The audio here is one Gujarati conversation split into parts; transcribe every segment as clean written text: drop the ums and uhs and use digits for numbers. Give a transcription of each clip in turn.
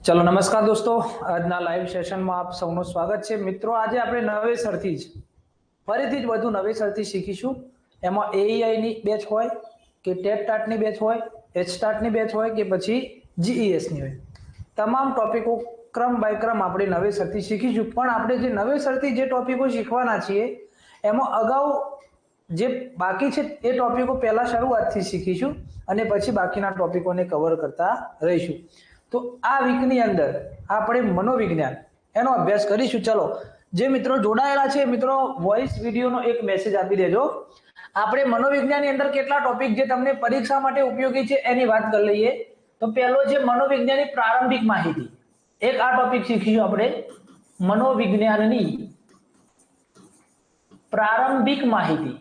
चलो नमस्कार दोस्तों, આજના લાઈવ સેશનમાં આપ સૌનું સ્વાગત છે। મિત્રો, આજે આપણે નવેસરથી જ ફરીથી જ વધુ નવેસરથી શીખીશું। એમાં એઈઆઈ ની બેચ હોય કે ટેટ ટાટની બેચ હોય, એચ ટાટની બેચ હોય કે પછી જીઈએસ ની હોય, તમામ ટોપિકો ક્રમ બાય ક્રમ આપણે નવેસરથી શીખીશું। પણ આપણે જે નવેસરથી જે ટોપિકો શીખવાના છીએ એમાં અગાઉ જે બાકી છે એ ટોપિકો પહેલા શરૂઆતથી શીખીશું અને પછી બાકીના ટોપિકોને કવર કરતા રહીશું। તો આ વીકની અંદર આપણે મનોવિજ્ઞાન એનો અભ્યાસ કરીશું। ચલો, જે મિત્રો જોડાયેલા છે મિત્રો વોઇસ વિડીયોનો એક મેસેજ આપી દેજો। આપણે મનોવિજ્ઞાનની અંદર કેટલા ટોપિક જે તમને પરીક્ષા માટે ઉપયોગી છે એની વાત કરી લઈએ। તો પહેલો છે મનોવિજ્ઞાનની પ્રારંભિક માહિતી, એક આ ટોપિક શીખીશું આપણે, મનોવિજ્ઞાનની પ્રારંભિક માહિતી।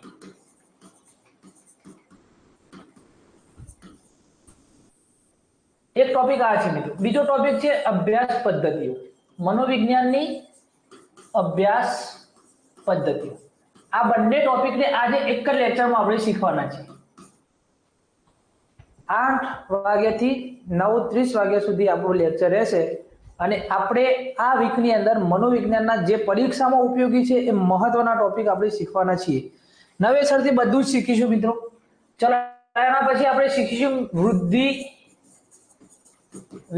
એક ટોપિક આ છે મિત્રો। બીજો ટોપિક છે અભ્યાસ પદ્ધતિઓ, મનોવિજ્ઞાનની અભ્યાસ પદ્ધતિઓ। આ બંને ટોપિકને આજે એક જ લેક્ચરમાં આપણે શીખવાના છે। 8 વાગ્યાથી 9:30 વાગ્યા સુધી આપણું લેક્ચર રહેશે અને આપણે આ વીકની અંદર મનોવિજ્ઞાનના જે પરીક્ષામાં ઉપયોગી છે એ મહત્વના ટોપિક આપણે શીખવાના છીએ। નવેસરથી બધું જ શીખીશું મિત્રો। ચલો, એના પછી આપણે શીખીશું વૃદ્ધિ,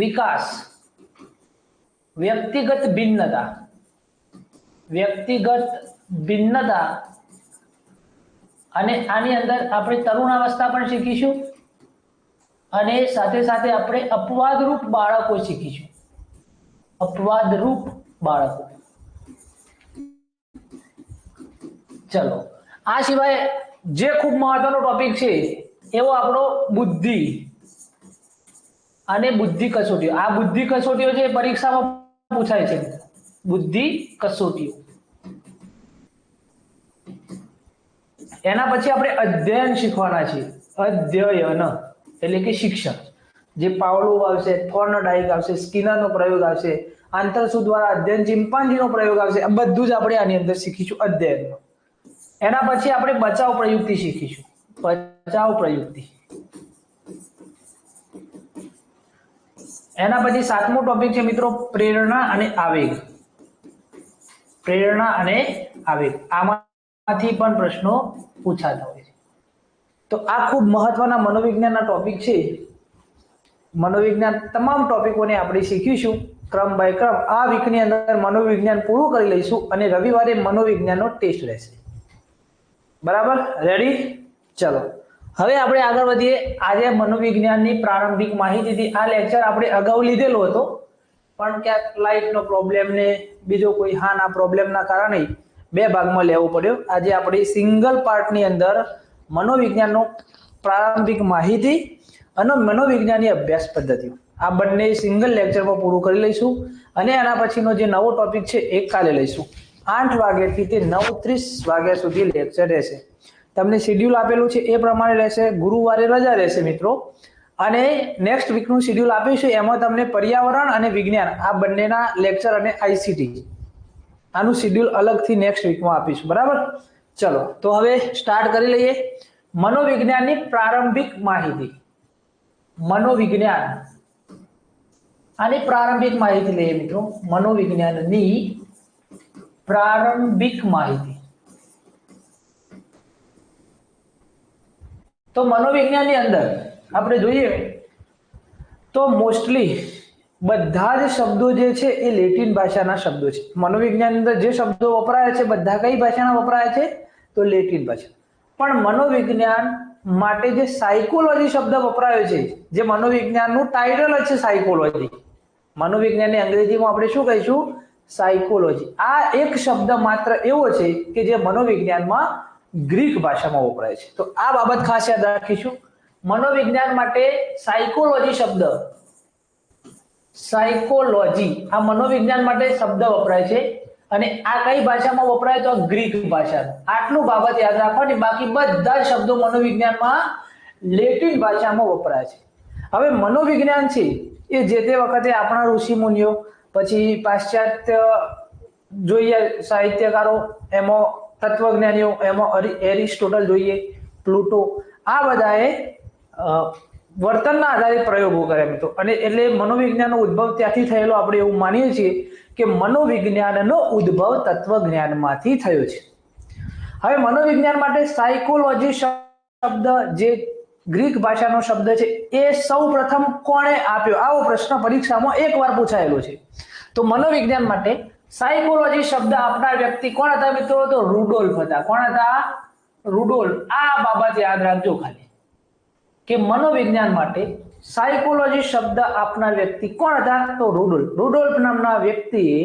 વિકાસ, વ્યક્તિગત ભિન્નતા, અને આની અંદર આપણે તરુણાવસ્થા પણ શીખીશું અને સાથે સાથે આપણે અપવાદરૂપ બાળકો શીખીશું। અપવાદરૂપ બાળકો। ચલો, આ સિવાય જે ખૂબ મહત્વનો ટોપિક છે એવો આપણો બુદ્ધિ અને બુદ્ધિ કસોટીઓ। આ બુદ્ધિ કસોટીઓ જે પરીક્ષામાં પૂછાય છે, બુદ્ધિ કસોટીઓ। એના પછી આપણે અધ્યયન શીખવાના છીએ। અધ્યયન એટલે કે શિક્ષણ, જે પાવલોવ આવશે, થોર્નડાઈક આવશે, સ્કિનરનો પ્રયોગ આવશે, આંતરસૂદ દ્વારા અધ્યયન, ચિંપાંજીનો પ્રયોગ આવશે। આ બધું જ આપણે આની અંદર શીખીશું અધ્યયનમાં। એના પછી આપણે બચાવ પ્રયુક્તિ શીખીશું। બચાવ પ્રયુક્તિ। એના પછી સાતમો ટોપિક છે મિત્રો પ્રેરણા અને આવેગ। પ્રેરણા અને આવેગ, આમાંથી પણ પ્રશ્નો પૂછાતા હોય છે। તો આ ખૂબ મહત્વના મનોવિજ્ઞાનના ટોપિક છે। મનોવિજ્ઞાન તમામ ટોપિકોને આપણે શીખીશું ક્રમ બાય ક્રમ। આ વીકની અંદર મનોવિજ્ઞાન પૂરું કરી લઈશું અને રવિવારે મનોવિજ્ઞાનનો ટેસ્ટ રહેશે। બરાબર, રેડી? ચલો, હવે આપણે આગળ વધીએ। આજે મનોવિજ્ઞાનની પ્રારંભિક માહિતીથી આ લેક્ચર આપણે અગાઉ લીધેલો હતો, પણ ક્યાંક લાઇટનો પ્રોબ્લેમ ને બીજો કોઈ હાના પ્રોબ્લેમના કારણે બે ભાગમાં લેવો પડ્યો। આજે આપણે સિંગલ પાર્ટની અંદર મનોવિજ્ઞાનનો પ્રારંભિક માહિતી અને મનોવિજ્ઞાનની અભ્યાસ પદ્ધતિઓ આ બંને સિંગલ લેક્ચરમાં પૂરું કરી લઈશું અને એના પછીનો જે નવો ટોપિક છે એ કાલે લઈશું। 8 વાગ્યાથી તે 9:30 વાગ્યા સુધી લેક્ચર રહેશે। તમને શેડ્યુલ આપેલું છે એ પ્રમાણે રહેશે। ગુરુવારે રજા રહેશે મિત્રો, અને નેક્સ્ટ વીકનું શેડ્યુલ આપ્યું છે એમાં તમને પર્યાવરણ અને વિજ્ઞાન આ બંનેના લેક્ચર અને આઈસીટી આનું શેડ્યુલ અલગથી નેક્સ્ટ વીકમાં આપીશું। બરાબર, ચલો તો હવે સ્ટાર્ટ કરી લઈએ। મનોવિજ્ઞાનની પ્રારંભિક માહિતી, મનોવિજ્ઞાન આની પ્રારંભિક માહિતી લઈએ મિત્રો। મનોવિજ્ઞાનની પ્રારંભિક માહિતી। તો મનોવિજ્ઞાનની અંદર આપણે જોઈએ તો મોસ્ટલી બધા જ શબ્દો જે છે એ લેટિન ભાષાના શબ્દો છે। મનોવિજ્ઞાનની અંદર જે શબ્દો વપરાય છે બધા કઈ ભાષાના વપરાય છે? તો લેટિન ભાષા। પણ મનોવિજ્ઞાન માટે જે સાયકોલોજી શબ્દ વપરાયો છે, જે મનોવિજ્ઞાનનું ટાઇટલ જ છે સાયકોલોજી, મનોવિજ્ઞાનની અંગ્રેજીમાં આપણે શું કહીશું? સાયકોલોજી। આ એક શબ્દ માત્ર એવો છે કે જે મનોવિજ્ઞાનમાં ગ્રીક ભાષામાં વપરાય છે। તો આ બાબત ખાસ યાદ રાખીશું। મનોવિજ્ઞાન માટે સાયકોલોજી શબ્દ, સાયકોલોજી આ મનોવિજ્ઞાન માટે શબ્દ વપરાય છે અને આ કઈ ભાષામાં વપરાય? તો ગ્રીક ભાષામાં। આટલું બાબત યાદ રાખવાની, બાકી બધા શબ્દો મનોવિજ્ઞાનમાં લેટિન ભાષામાં વપરાય છે। હવે મનોવિજ્ઞાન છે એ જે તે વખતે આપણા ઋષિ મુનિઓ, પછી પાશ્ચાત્ય જોઈએ સાહિત્યકારો, એમાં તત્વજ્ઞાનીઓ, એમાં એરિસ્ટોટલ જોઈએ, પ્લુટો, આ બધાએ વર્તનના આધારે પ્રયોગો કર્યા મિત્રો, અને એટલે મનોવિજ્ઞાનનો ઉદ્ભવ ત્યાંથી થયેલો આપણે એવું માનીએ છીએ કે મનોવિજ્ઞાનનો ઉદ્ભવ તત્વજ્ઞાનમાંથી થયો છે. હવે મનોવિજ્ઞાન માટે સાયકોલોજી શબ્દ જે ગ્રીક ભાષાનો શબ્દ છે એ સૌ પ્રથમ કોણે આપ્યો? આવો પ્રશ્ન પરીક્ષામાં એકવાર પૂછાયેલો છે. તો મનોવિજ્ઞાન માટે સાયકોલોજી શબ્દ આપનાર વ્યક્તિ કોણ હતા મિત્રો? તો રુડોલ્ફ હતા. કોણ હતા? રુડોલ્ફ. આ બાબત યાદ રાખજો ખાલી કે મનોવિજ્ઞાન માટે સાયકોલોજી શબ્દ આપનાર વ્યક્તિ કોણ હતા? તો રુડોલ્ફ. રુડોલ્ફ નામના વ્યક્તિએ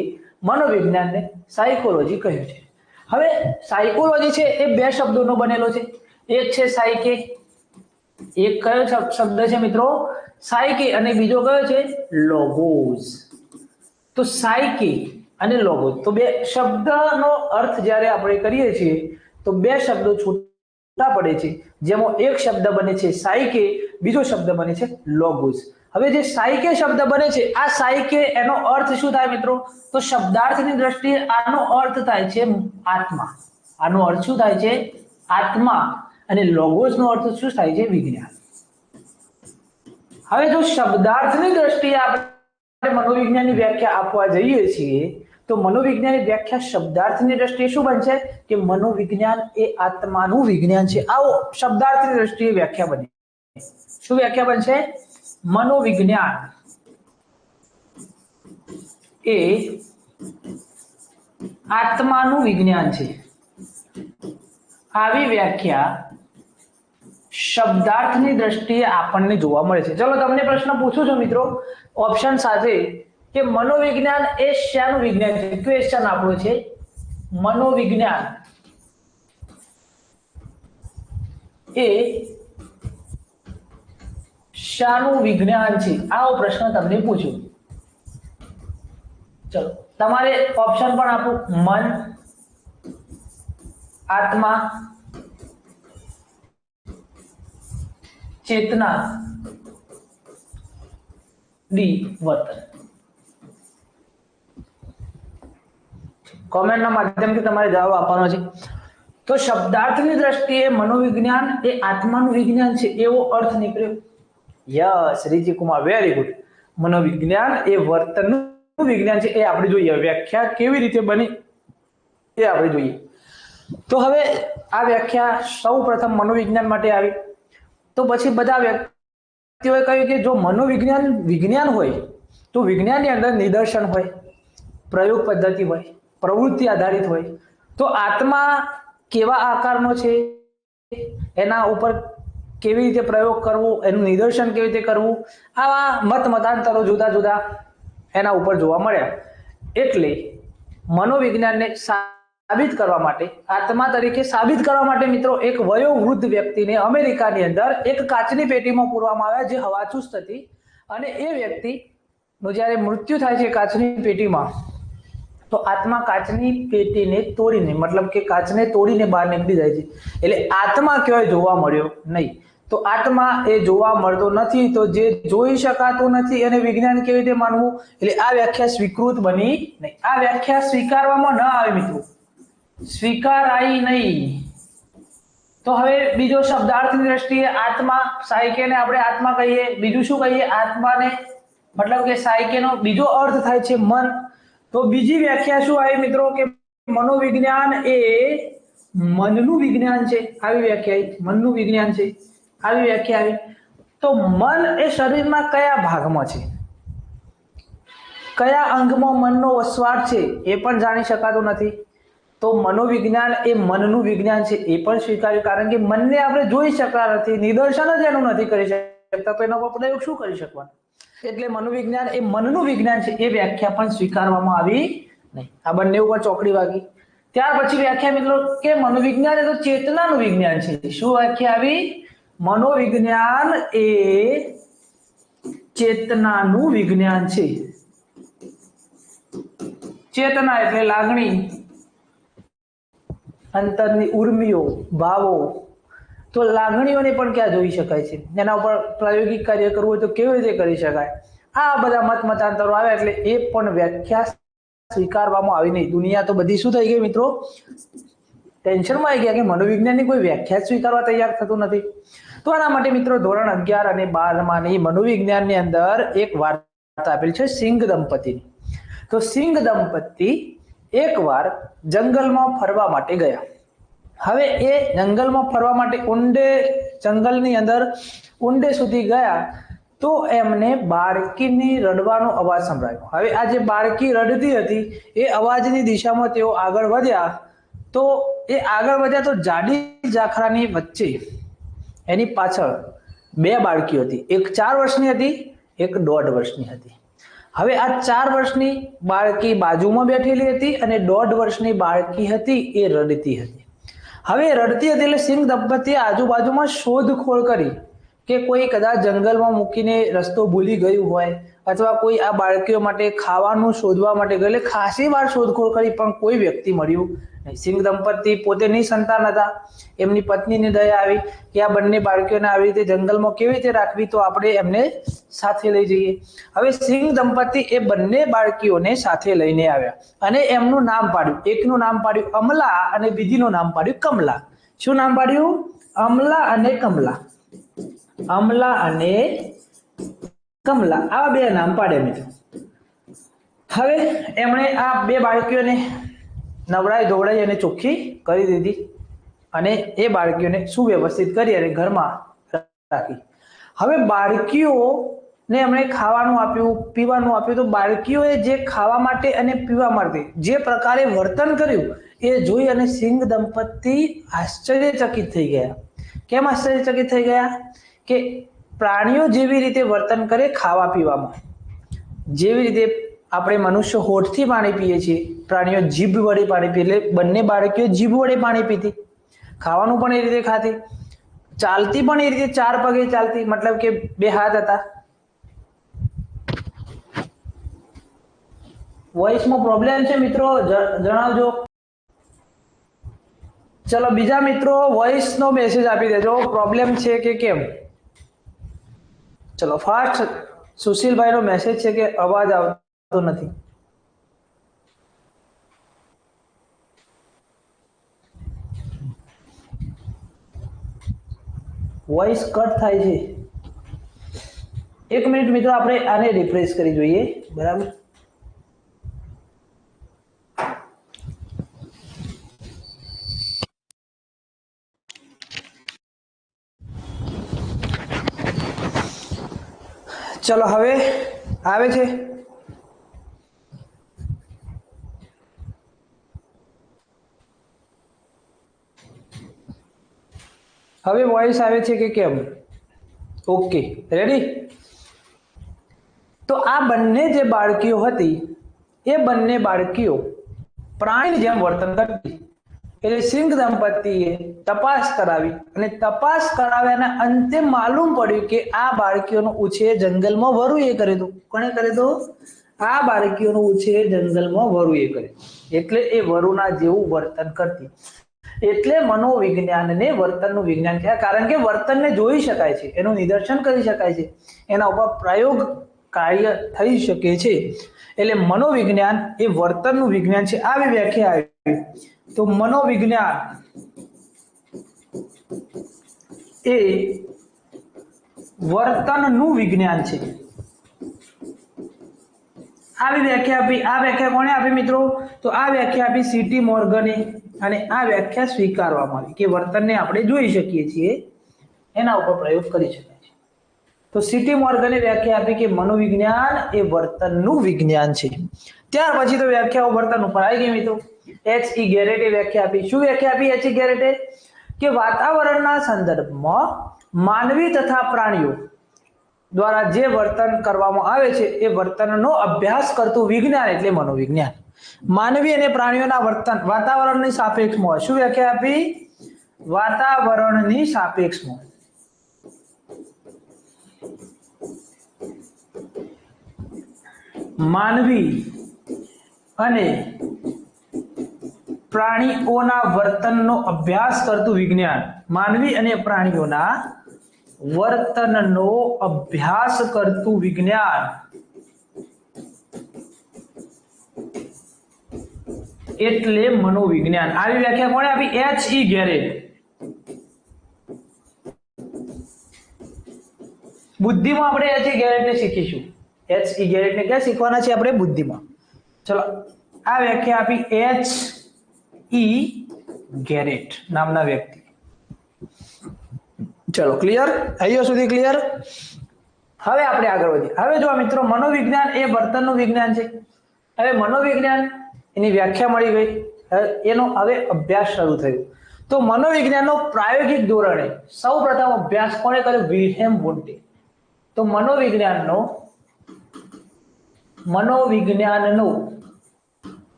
મનોવિજ્ઞાનને સાયકોલોજી કહ્યું છે. હવે સાયકોલોજી છે એ બે શબ્દોનો બનેલો છે. એક છે સાયકે, એક કયો શબ્દ છે મિત્રો? સાયકે, અને બીજો કયો છે? લોગોસ. તો સાયકે અને લોગોસ, તો બે શબ્દનો અર્થ જ્યારે આપણે કરીએ છીએ તો બે શબ્દો છૂટા પડે છે, જેમાં એક શબ્દ બને છે સાયકે, બીજો શબ્દ બને છે લોગોસ. હવે જે સાયકે શબ્દ બને છે, આ સાયકે એનો અર્થ શું થાય મિત્રો? તો શબ્દાર્થની દ્રષ્ટિએ આનો અર્થ થાય છે આત્મા. આનો અર્થ શું થાય છે? આત્મા. અને લોગોસનો અર્થ શું થાય છે? વિજ્ઞાન. હવે જો શબ્દાર્થની દ્રષ્ટિએ આપણે મનોવિજ્ઞાનની વ્યાખ્યા આપવા જઈએ છીએ તો મનોવિજ્ઞાનની વ્યાખ્યા શબ્દાર્થની દ્રષ્ટિએ શું બનશે કે મનોવિજ્ઞાન એ આત્માનું વિજ્ઞાન છે. આવો શબ્દાર્થની દ્રષ્ટિએ વ્યાખ્યા બને. શું વ્યાખ્યા બનશે? મનોવિજ્ઞાન એ આત્માનું વિજ્ઞાન છે. આવી વ્યાખ્યા શબ્દાર્થની દ્રષ્ટિએ આપણને જોવા મળે છે. ચલો તમને પ્રશ્ન પૂછું છું મિત્રો ઓપ્શન સાથે કે મનોવિજ્ઞાન એ શાનું વિજ્ઞાન છે? ક્વેશ્ચન આપણો છે મનોવિજ્ઞાન એ શાનું વિજ્ઞાન છે? આવો પ્રશ્ન તમને પૂછ્યો. ચલો તમારે ઓપ્શન પણ આપું: મન, આત્મા, ચેતના, ડી વર્તન. કોમેન્ટના માધ્યમથી તમારે જવાબ આપવાનો છે. તો શબ્દાર્થની દ્રષ્ટિએ મનોવિજ્ઞાન એ આત્માનું વિજ્ઞાન છે એવો અર્થ નીકળ્યો. Yes Riji Kumar, very good. મનોવિજ્ઞાન એ વર્તનનું વિજ્ઞાન છે એ આપણે જોઈએ. વ્યાખ્યા કેવી રીતે બની એ આપણે જોઈએ. તો હવે આ વ્યાખ્યા સૌ પ્રથમ મનોવિજ્ઞાન માટે આવી. તો પછી બધા વ્યક્તિઓએ કહ્યું કે જો મનોવિજ્ઞાન વિજ્ઞાન હોય તો વિજ્ઞાનની અંદર નિદર્શન હોય, પ્રયોગ પદ્ધતિ હોય, પ્રવૃત્તિ આધારિત હોય. તો આત્મા કેવા આકારનો છે, એના ઉપર કેવી રીતે પ્રયોગ કરવો, એનું નિદર્શન કેવી રીતે કરવું, આવા મતાંતરો જુદા જુદા એના ઉપર જોવા મળ્યા. એટલે મનોવિજ્ઞાનને સાબિત કરવા માટે, આત્મા તરીકે સાબિત કરવા માટે મિત્રો એક વયોવૃદ્ધ વ્યક્તિને અમેરિકાની અંદર એક કાચની પેટીમાં પૂરવામાં આવ્યા જે હવાચુસ્ત હતી. અને એ વ્યક્તિનું જ્યારે મૃત્યુ થાય છે કાચની પેટીમાં, તો આત્મા કાચની પેટીને તોડીને, મતલબ કે કાચને તોડીને બહાર નીકળી જાય છે. એટલે આત્મા ક્યાંય જોવા મળ્યો નહીં. તો આત્મા એ જોવા મળતો નથી, તો જે જોઈ શકાતું નથી એને વિજ્ઞાન કેવી રીતે માનવું? એટલે આ વ્યાખ્યા સ્વીકૃત બની નહીં. આ વ્યાખ્યા સ્વીકારવામાં ન આવે મિત્રો, સ્વીકારાઈ નહીં. તો હવે બીજો શબ્દાર્થની દ્રષ્ટિએ આત્મા, સાયકેને આપણે આત્મા કહીએ. બીજું શું કહીએ? આત્માને મતલબ કે સાયકેનો બીજો અર્થ થાય છે મન. તો બીજી વ્યાખ્યા શું આવી મિત્રો કે મનોવિજ્ઞાન એ મનનું વિજ્ઞાન છે. આવી વ્યાખ્યા, મનનું વિજ્ઞાન છે, આવી વ્યાખ્યા આવી. તો મન એ શરીરના કયા ભાગમાં છે, કયા અંગમાં મનનો વસવાટ છે એ પણ જાણી શકાતું નથી. તો મનોવિજ્ઞાન એ મનનું વિજ્ઞાન છે એ પણ સ્વીકાર્યું, કારણ કે મનને આપણે જોઈ શકતા નથી, નિદર્શન જ એનું નથી કરી શકતા, તો એનો પ્રયોગ શું કરી શકવાનો? એટલે મનોવિજ્ઞાન એ મનનું વિજ્ઞાન છે એ વ્યાખ્યા પણ સ્વીકારવામાં આવી નહીં. આ બંને ઉપર ચોકડી વાગી. ત્યાર પછી વ્યાખ્યા મિત્રો કે મનોવિજ્ઞાન એ તો ચેતનાનું વિજ્ઞાન છે. શું વ્યાખ્યા આવી? મનોવિજ્ઞાન એ ચેતનાનું વિજ્ઞાન છે. ચેતના એટલે લાગણી, અંતરની ઉર્મિઓ, ભાવો. તો લાગણીઓને પણ ક્યાં જોઈ શકાય છે, એના ઉપર પ્રાયોગિક કાર્ય કરવું હોય તો કેવી રીતે કરી શકાય? આ બધા મતાંતરો આવ્યા એટલે એ પણ વ્યાખ્યા સ્વીકારવામાં આવી નહીં. દુનિયા તો બધી શું થઈ ગઈ મિત્રો? ટેન્શનમાં આવી ગયા કે મનોવિજ્ઞાનની કોઈ વ્યાખ્યા સ્વીકારવા તૈયાર થતું નથી. તો આના માટે મિત્રો ધોરણ 11 અને 12 મનોવિજ્ઞાનની અંદર એક વાર્તા આપેલી છે સિંહ દંપતીની. તો સિંહ દંપતી એકવાર જંગલમાં ફરવા માટે ગયા. હવે એ જંગલમાં ફરવા માટે જંગલની અંદર ઊંડે સુધી ગયા તો એમને બાળકીની રડવાનો અવાજ સંભળાયો. હવે આ જે બાળકી રડતી હતી એ અવાજની દિશામાં તેઓ આગળ વધ્યા. તો એ આગળ વધ્યા તો જાડી ઝાખરાની વચ્ચે એની પાછળ બે બાળકીઓ હતી. એક 4 વર્ષની હતી, એક 1.5 વર્ષની હતી. હવે આ 4 વર્ષની બાળકી બાજુમાં બેઠેલી હતી અને 1.5 વર્ષની બાળકી હતી એ રડતી હતી. હવે રડતી હતી એટલે સિંહ દંપતીએ આજુબાજુમાં શોધખોળ કરી કે કોઈ કદાચ જંગલમાં મૂકીને રસ્તો ભૂલી ગયું હોય અથવા કોઈ આ બાળકીઓ માટે ખાવાનું શોધવા માટે ગયું. એટલે ખાસી વાર શોધખોળ કરી પણ કોઈ વ્યક્તિ મળ્યું નહીં. સિંહ દંપતી પોતે નિસંતાન હતા. એમની પત્નીને દયા આવી કે આ બંને બાળકીઓને આવી રીતે જંગલમાં કેવી રીતે રાખવી, તો આપણે એમને સાથે લઈ જઈએ. હવે સિંહ દંપતી એ બંને બાળકીઓને સાથે લઈને આવ્યા અને એમનું નામ પાડ્યું. એકનું નામ પાડ્યું અમલા અને બીજીનું નામ પાડ્યું કમલા. શું નામ પાડ્યું? અમલા અને કમલા. અમલા અને કમલા, આવા બે નામ પાડે મિત્રો. હવે એમણે આ બે બાળકીઓને નવડાઈ ધોવડાઈ અને ચોખ્ખી કરી દીધી અને એ બાળકીઓને સુવ્યવસ્થિત કરી અને ઘરમાં રાખી. હવે બાળકીઓને એમણે ખાવાનું આપ્યું, પીવાનું આપ્યું. તો બાળકીઓએ જે ખાવા માટે અને પીવા માટે જે પ્રકારે વર્તન કર્યું એ જોઈ અને સિંહ દંપતી આશ્ચર્યચકિત થઈ ગયા. કેમ આશ્ચર્યચકિત થઈ ગયા? કે પ્રાણીઓ જેવી રીતે વર્તન કરે ખાવા પીવામાં, જેવી રીતે આપણે મનુષ્ય હોઠથી પાણી પીએ છીએ, પ્રાણીઓ જીભ વડે પાણી પીએ. એટલે બંને બાળકીઓ જીભ વડે પાણી પીતી, ખાવાનું પણ એ રીતે ખાતી, ચાલતી પણ એ રીતે 4 પગે ચાલતી, મતલબ કે 2 હાથ હતા. વોઇસમાં પ્રોબ્લેમ છે મિત્રો, જણાવજો. ચલો બીજા મિત્રો વોઇસનો મેસેજ આપી દેજો, પ્રોબ્લેમ છે કે કેમ. ચલો ફાસ્ટ. સુશીલભાઈ નો મેસેજ છે કે અવાજ આવતો નથી. વોઇસ કટ થાય છે. 1 મિનિટ મિત્રો, આપણે આને રિફ્રેશ કરી જોઈએ. બરાબર. ચલો હવે આવે છે. હવે વોઇસ આવે છે કે કેમ? Okay, ready. તો આ બંને જે બાળકીઓ હતી એ બંને બાળકીઓ પ્રાણીની જેમ વર્તન કરતી. એટલે સિંહ દંપતીએ તપાસ કરાવી અને તપાસ કરાવ્યાના અંતે માલુમ પડ્યું કે આ બાળકીઓનો ઉછેર જંગલમાં વરુએ કર્યો હતો. કોણે કર્યો હતો? આ બાળકીઓનો ઉછેર જંગલમાં વરુએ કર્યો. એટલે એ વરુના જેવું વર્તન કરતી. એટલે મનોવિજ્ઞાનને વર્તનનું વિજ્ઞાન કહેવાય. કારણ કે વર્તનને જોઈ શકાય છે, એનું નિદર્શન કરી શકાય છે, એના ઉપર પ્રયોગ કાર્ય થઈ શકે છે. એટલે મનોવિજ્ઞાન એ વર્તનનું વિજ્ઞાન છે. આવી વ્યાખ્યા આવી. તો મનોવિજ્ઞાન એ વર્તનનું વિજ્ઞાન છે. આવી વ્યાખ્યા આપી. આ વ્યાખ્યા કોણે આપી મિત્રો? તો આ વ્યાખ્યા આપી સીટી મોર્ગને. અને આ વ્યાખ્યા સ્વીકારવામાં આવી કે વર્તનને આપણે જોઈ શકીએ છીએ, એના ઉપર પ્રયોગ કરી શકાય છે. તો સીટી મોર્ગને વ્યાખ્યા આપી કે મનોવિજ્ઞાન એ વર્તનનું વિજ્ઞાન છે. ત્યાર પછી તો વ્યાખ્યાઓ વર્તન ઉપર આવી ગઈ મિત્રો. H.E. ગેરેટે વ્યાખ્યા આપી. શું વ્યાખ્યા આપી H.E. ગેરેટે? કે વાતાવરણના સંદર્ભમાં માનવી તથા પ્રાણીઓ દ્વારા જે વર્તન કરવામાં આવે છે એ વર્તનનો અભ્યાસ કરતું વિજ્ઞાન એટલે મનોવિજ્ઞાન. માનવી અને પ્રાણીઓના વર્તન વાતાવરણની સાપેક્ષમાં હોય. શું વ્યાખ્યા આપી? વાતાવરણની સાપેક્ષમાં. માનવી અને પ્રાણીઓના વર્તનનો અભ્યાસ કરતું વિજ્ઞાન. માનવી અને પ્રાણીઓના વર્તનનો અભ્યાસ કરતું વિજ્ઞાન એટલે મનોવિજ્ઞાન. આવી વ્યાખ્યા કોણે આપી? H.E. ગેરેટ. બુદ્ધિમાં આપણે H.E. ગેરેટને શીખીશું. H.E. ગેરેટને ક્યાં શીખવાના છે આપણે? બુદ્ધિમાં. ચલો, આ વ્યાખ્યા આપી H.E. ગેરેટ નામના વ્યક્તિ. ચલો, ક્લિયર? અહીંયા સુધી ક્લિયર? હવે આપણે આગળ વધીએ. હવે જો મિત્રો, મનોવિજ્ઞાન એ વર્તનનું વિજ્ઞાન છે. હવે મનોવિજ્ઞાન એની વ્યાખ્યા મળી ગઈ, એનો હવે અભ્યાસ શરૂ થયો. તો મનોવિજ્ઞાનનો પ્રાયોગિક ધોરણે સૌપ્રથમ અભ્યાસ કોણે કર્યો? વિલ્હેમ વોન્ટે. તો મનોવિજ્ઞાનનો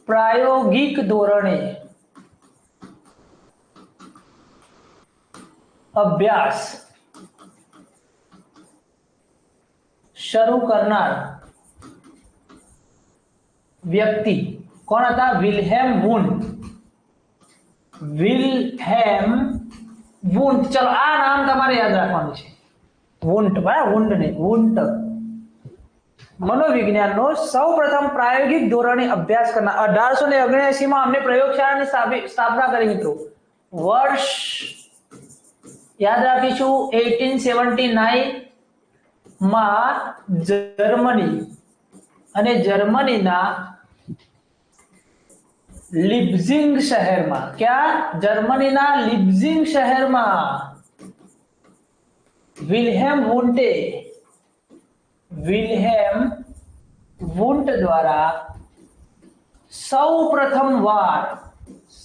પ્રાયોગિક ધોરણે અભ્યાસ શરૂ કરનાર વ્યક્તિ કોણ હતા? વિલ્હેમ વુન્ડ. વિલ્હેમ વુન્ડ. ચલો, આ નામ તમારે યાદ રાખવાનું છે. વુન્ડ, બરાબર? વુન્ડ નહીં, વુન્ડ. મનોવિજ્ઞાનનો સૌપ્રથમ પ્રાયોગિક ધોરણે અભ્યાસ કરનાર 1879 માં અમને પ્રયોગશાળાની સ્થાપના કરી મિત્રો. વર્ષ યાદ રાખીશું 1879 માં જર્મની અને જર્મનીના લિપ્ઝિગ શહેરમાં, ક્યાં? જર્મનીના લિપ્ઝિગ શહેરમાં વિલ્હેમ વુન્ડ દ્વારા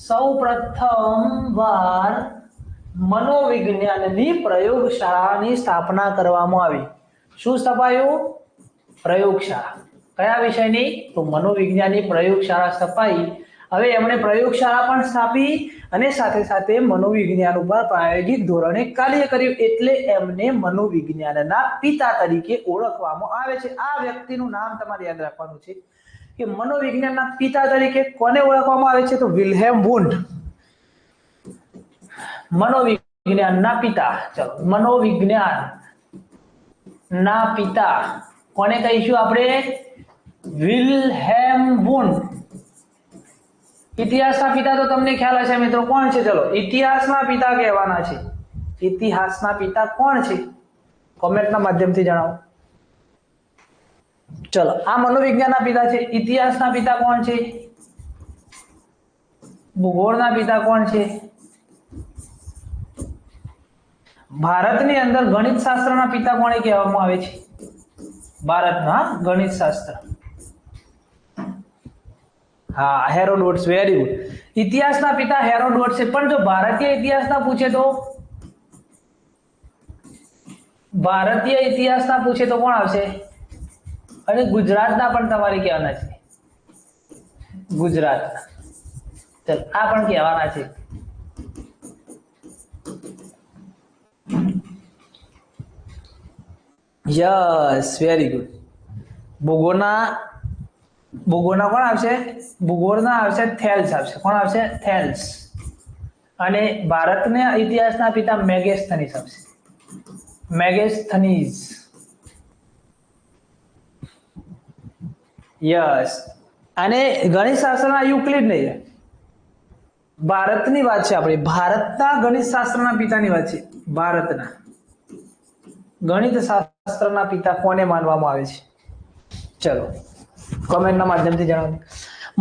સૌપ્રથમવાર મનોવિજ્ઞાનની પ્રયોગશાળાની સ્થાપના કરવામાં આવી. શું સ્થપાયું? પ્રયોગશાળા. કયા વિષયની? તો મનોવિજ્ઞાનની પ્રયોગશાળા સ્થપાઈ. હવે એમણે પ્રયોગશાળા પણ સ્થાપી અને સાથે સાથે મનોવિજ્ઞાન ઉપર પ્રાયોગિક ધોરણે કાર્ય કર્યું, એટલે એમને મનોવિજ્ઞાનના પિતા તરીકે ઓળખવામાં આવે છે. આ વ્યક્તિનું નામ તમારે યાદ રાખવાનું છે કે મનોવિજ્ઞાનના પિતા તરીકે કોને ઓળખવામાં આવે છે? તો વિલ્હેમ વુન્ડ. મનોવિજ્ઞાનના પિતા. ચલો, મનોવિજ્ઞાનના પિતા કોને કહીશું આપણે? વિલ્હેમ વુન્ડ. ઇતિહાસના પિતા તો તમને ખ્યાલ હશે મિત્રો, કોણ છે? ચલો, ઇતિહાસના પિતા કહેવાના છે. ઇતિહાસના પિતા કોણ છે? કોમેન્ટના માધ્યમથી જણાવો. ચલો, આ મનોવિજ્ઞાનના પિતા છે. ઇતિહાસના પિતા કોણ છે? ભૂગોળના પિતા કોણ છે? ભારતની અંદર ગણિત શાસ્ત્રના પિતા કોને કહેવામાં આવે છે? ભારતના ગણિત શાસ્ત્ર. હા, હેરોડોટ્સ. Very good. ઇતિહાસના પિતા હેરોડોટ્સ છે. પણ જો ભારતીય ઇતિહાસના પૂછે તો કોણ આવશે? અને ગુજરાતના પણ તમારે કહેવાના છે. ગુજરાતના. ચલ, આ પણ કહેવાના છે. Yes, very good. ભૂગોળના કોણ આવશે? ભૂગોળના આવશે થેલ્સ આવશે. કોણ આવશે? થેલ્સ. અને ભારતના ઇતિહાસના પિતા મેગેસ્થનીસ આવશે. મેગેસ્થનીસ. યસ. અને ગણિત શાસ્ત્રના યુક્લિડ નહીં. ભારતની વાત છે આપણે. ભારતના ગણિત શાસ્ત્રના પિતાની વાત છે. ભારતના ગણિત શાસ્ત્રના પિતા કોને માનવામાં આવે છે? ચલો, કોમેન્ટના માધ્યમથી જણાવો.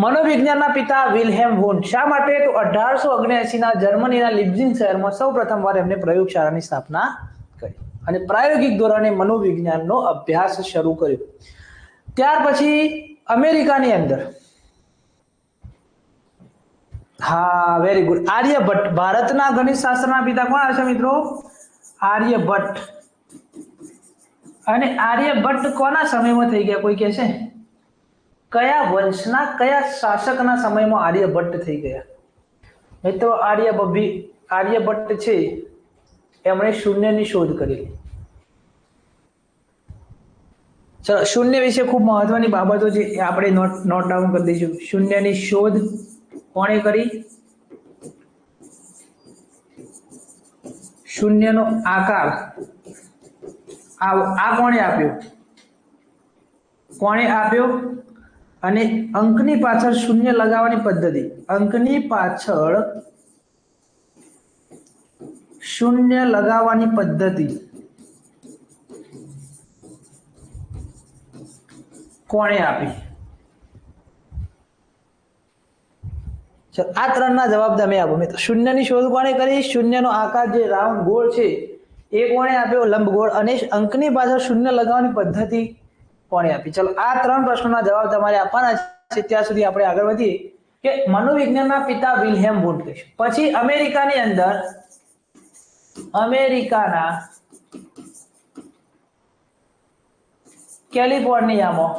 મનોવિજ્ઞાનના પિતા વિલ્હેમ વુન્ડ. શા માટે? તો 1879 ના જર્મનીના લિપ્ઝિગ શહેરમાં સૌપ્રથમવાર એમને પ્રયોગશાળાની સ્થાપના કરી અને પ્રાયોગિક ધોરણે મનોવિજ્ઞાનનો અભ્યાસ શરૂ કર્યો. ત્યાર પછી અમેરિકાની અંદર, હા, વેરી ગુડ, આર્યભટ્ટ. ભારતના ગણિત શાસ્ત્રના પિતા કોણ આવશે મિત્રો? આર્યભટ્ટ. અને આર્યભટ્ટ કોના સમયમાં થઈ ગયા? કોઈ કહેશે? કયા વંશના, કયા શાસકના સમયમાં આર્યભટ્ટ થઈ ગયા? મિત્રો, આર્યભટ્ટ છે, એમણે શૂન્યની શોધ કરી. ચલો, શૂન્ય વિશે ખૂબ મહત્વની બાબતો છે, એ આપણે નોટ ડાઉન કરી દઈશું. શૂન્યની શોધ કોણે કરી? શૂન્યનો આકાર આ કોણે આપ્યો? અને અંકની પાછળ શૂન્ય લગાવવાની પદ્ધતિ, અંકની પાછળ શૂન્ય લગાવવાની પદ્ધતિ કોણે આપી? આ ત્રણના જવાબ તમે આપો મિત્રો. શૂન્યની શોધ કોણે કરી? શૂન્યનો આકાર જે રાઉન્ડ ગોળ છે એ કોણે આપ્યો? લંબગોળ. અને અંકની પાછળ શૂન્ય લગાવવાની પદ્ધતિ કોણે આપી? ચલો આ ત્રણ પ્રશ્નોના જવાબ તમારે આપવાના છે. ત્યાં સુધી આપણે આગળ વધીએ કે મનોવિજ્ઞાનના પિતા વિલ્હેમ વુન્ડ કહીશું. પછી અમેરિકાની અંદર અમેરિકાના કેલિફોર્નિયામાં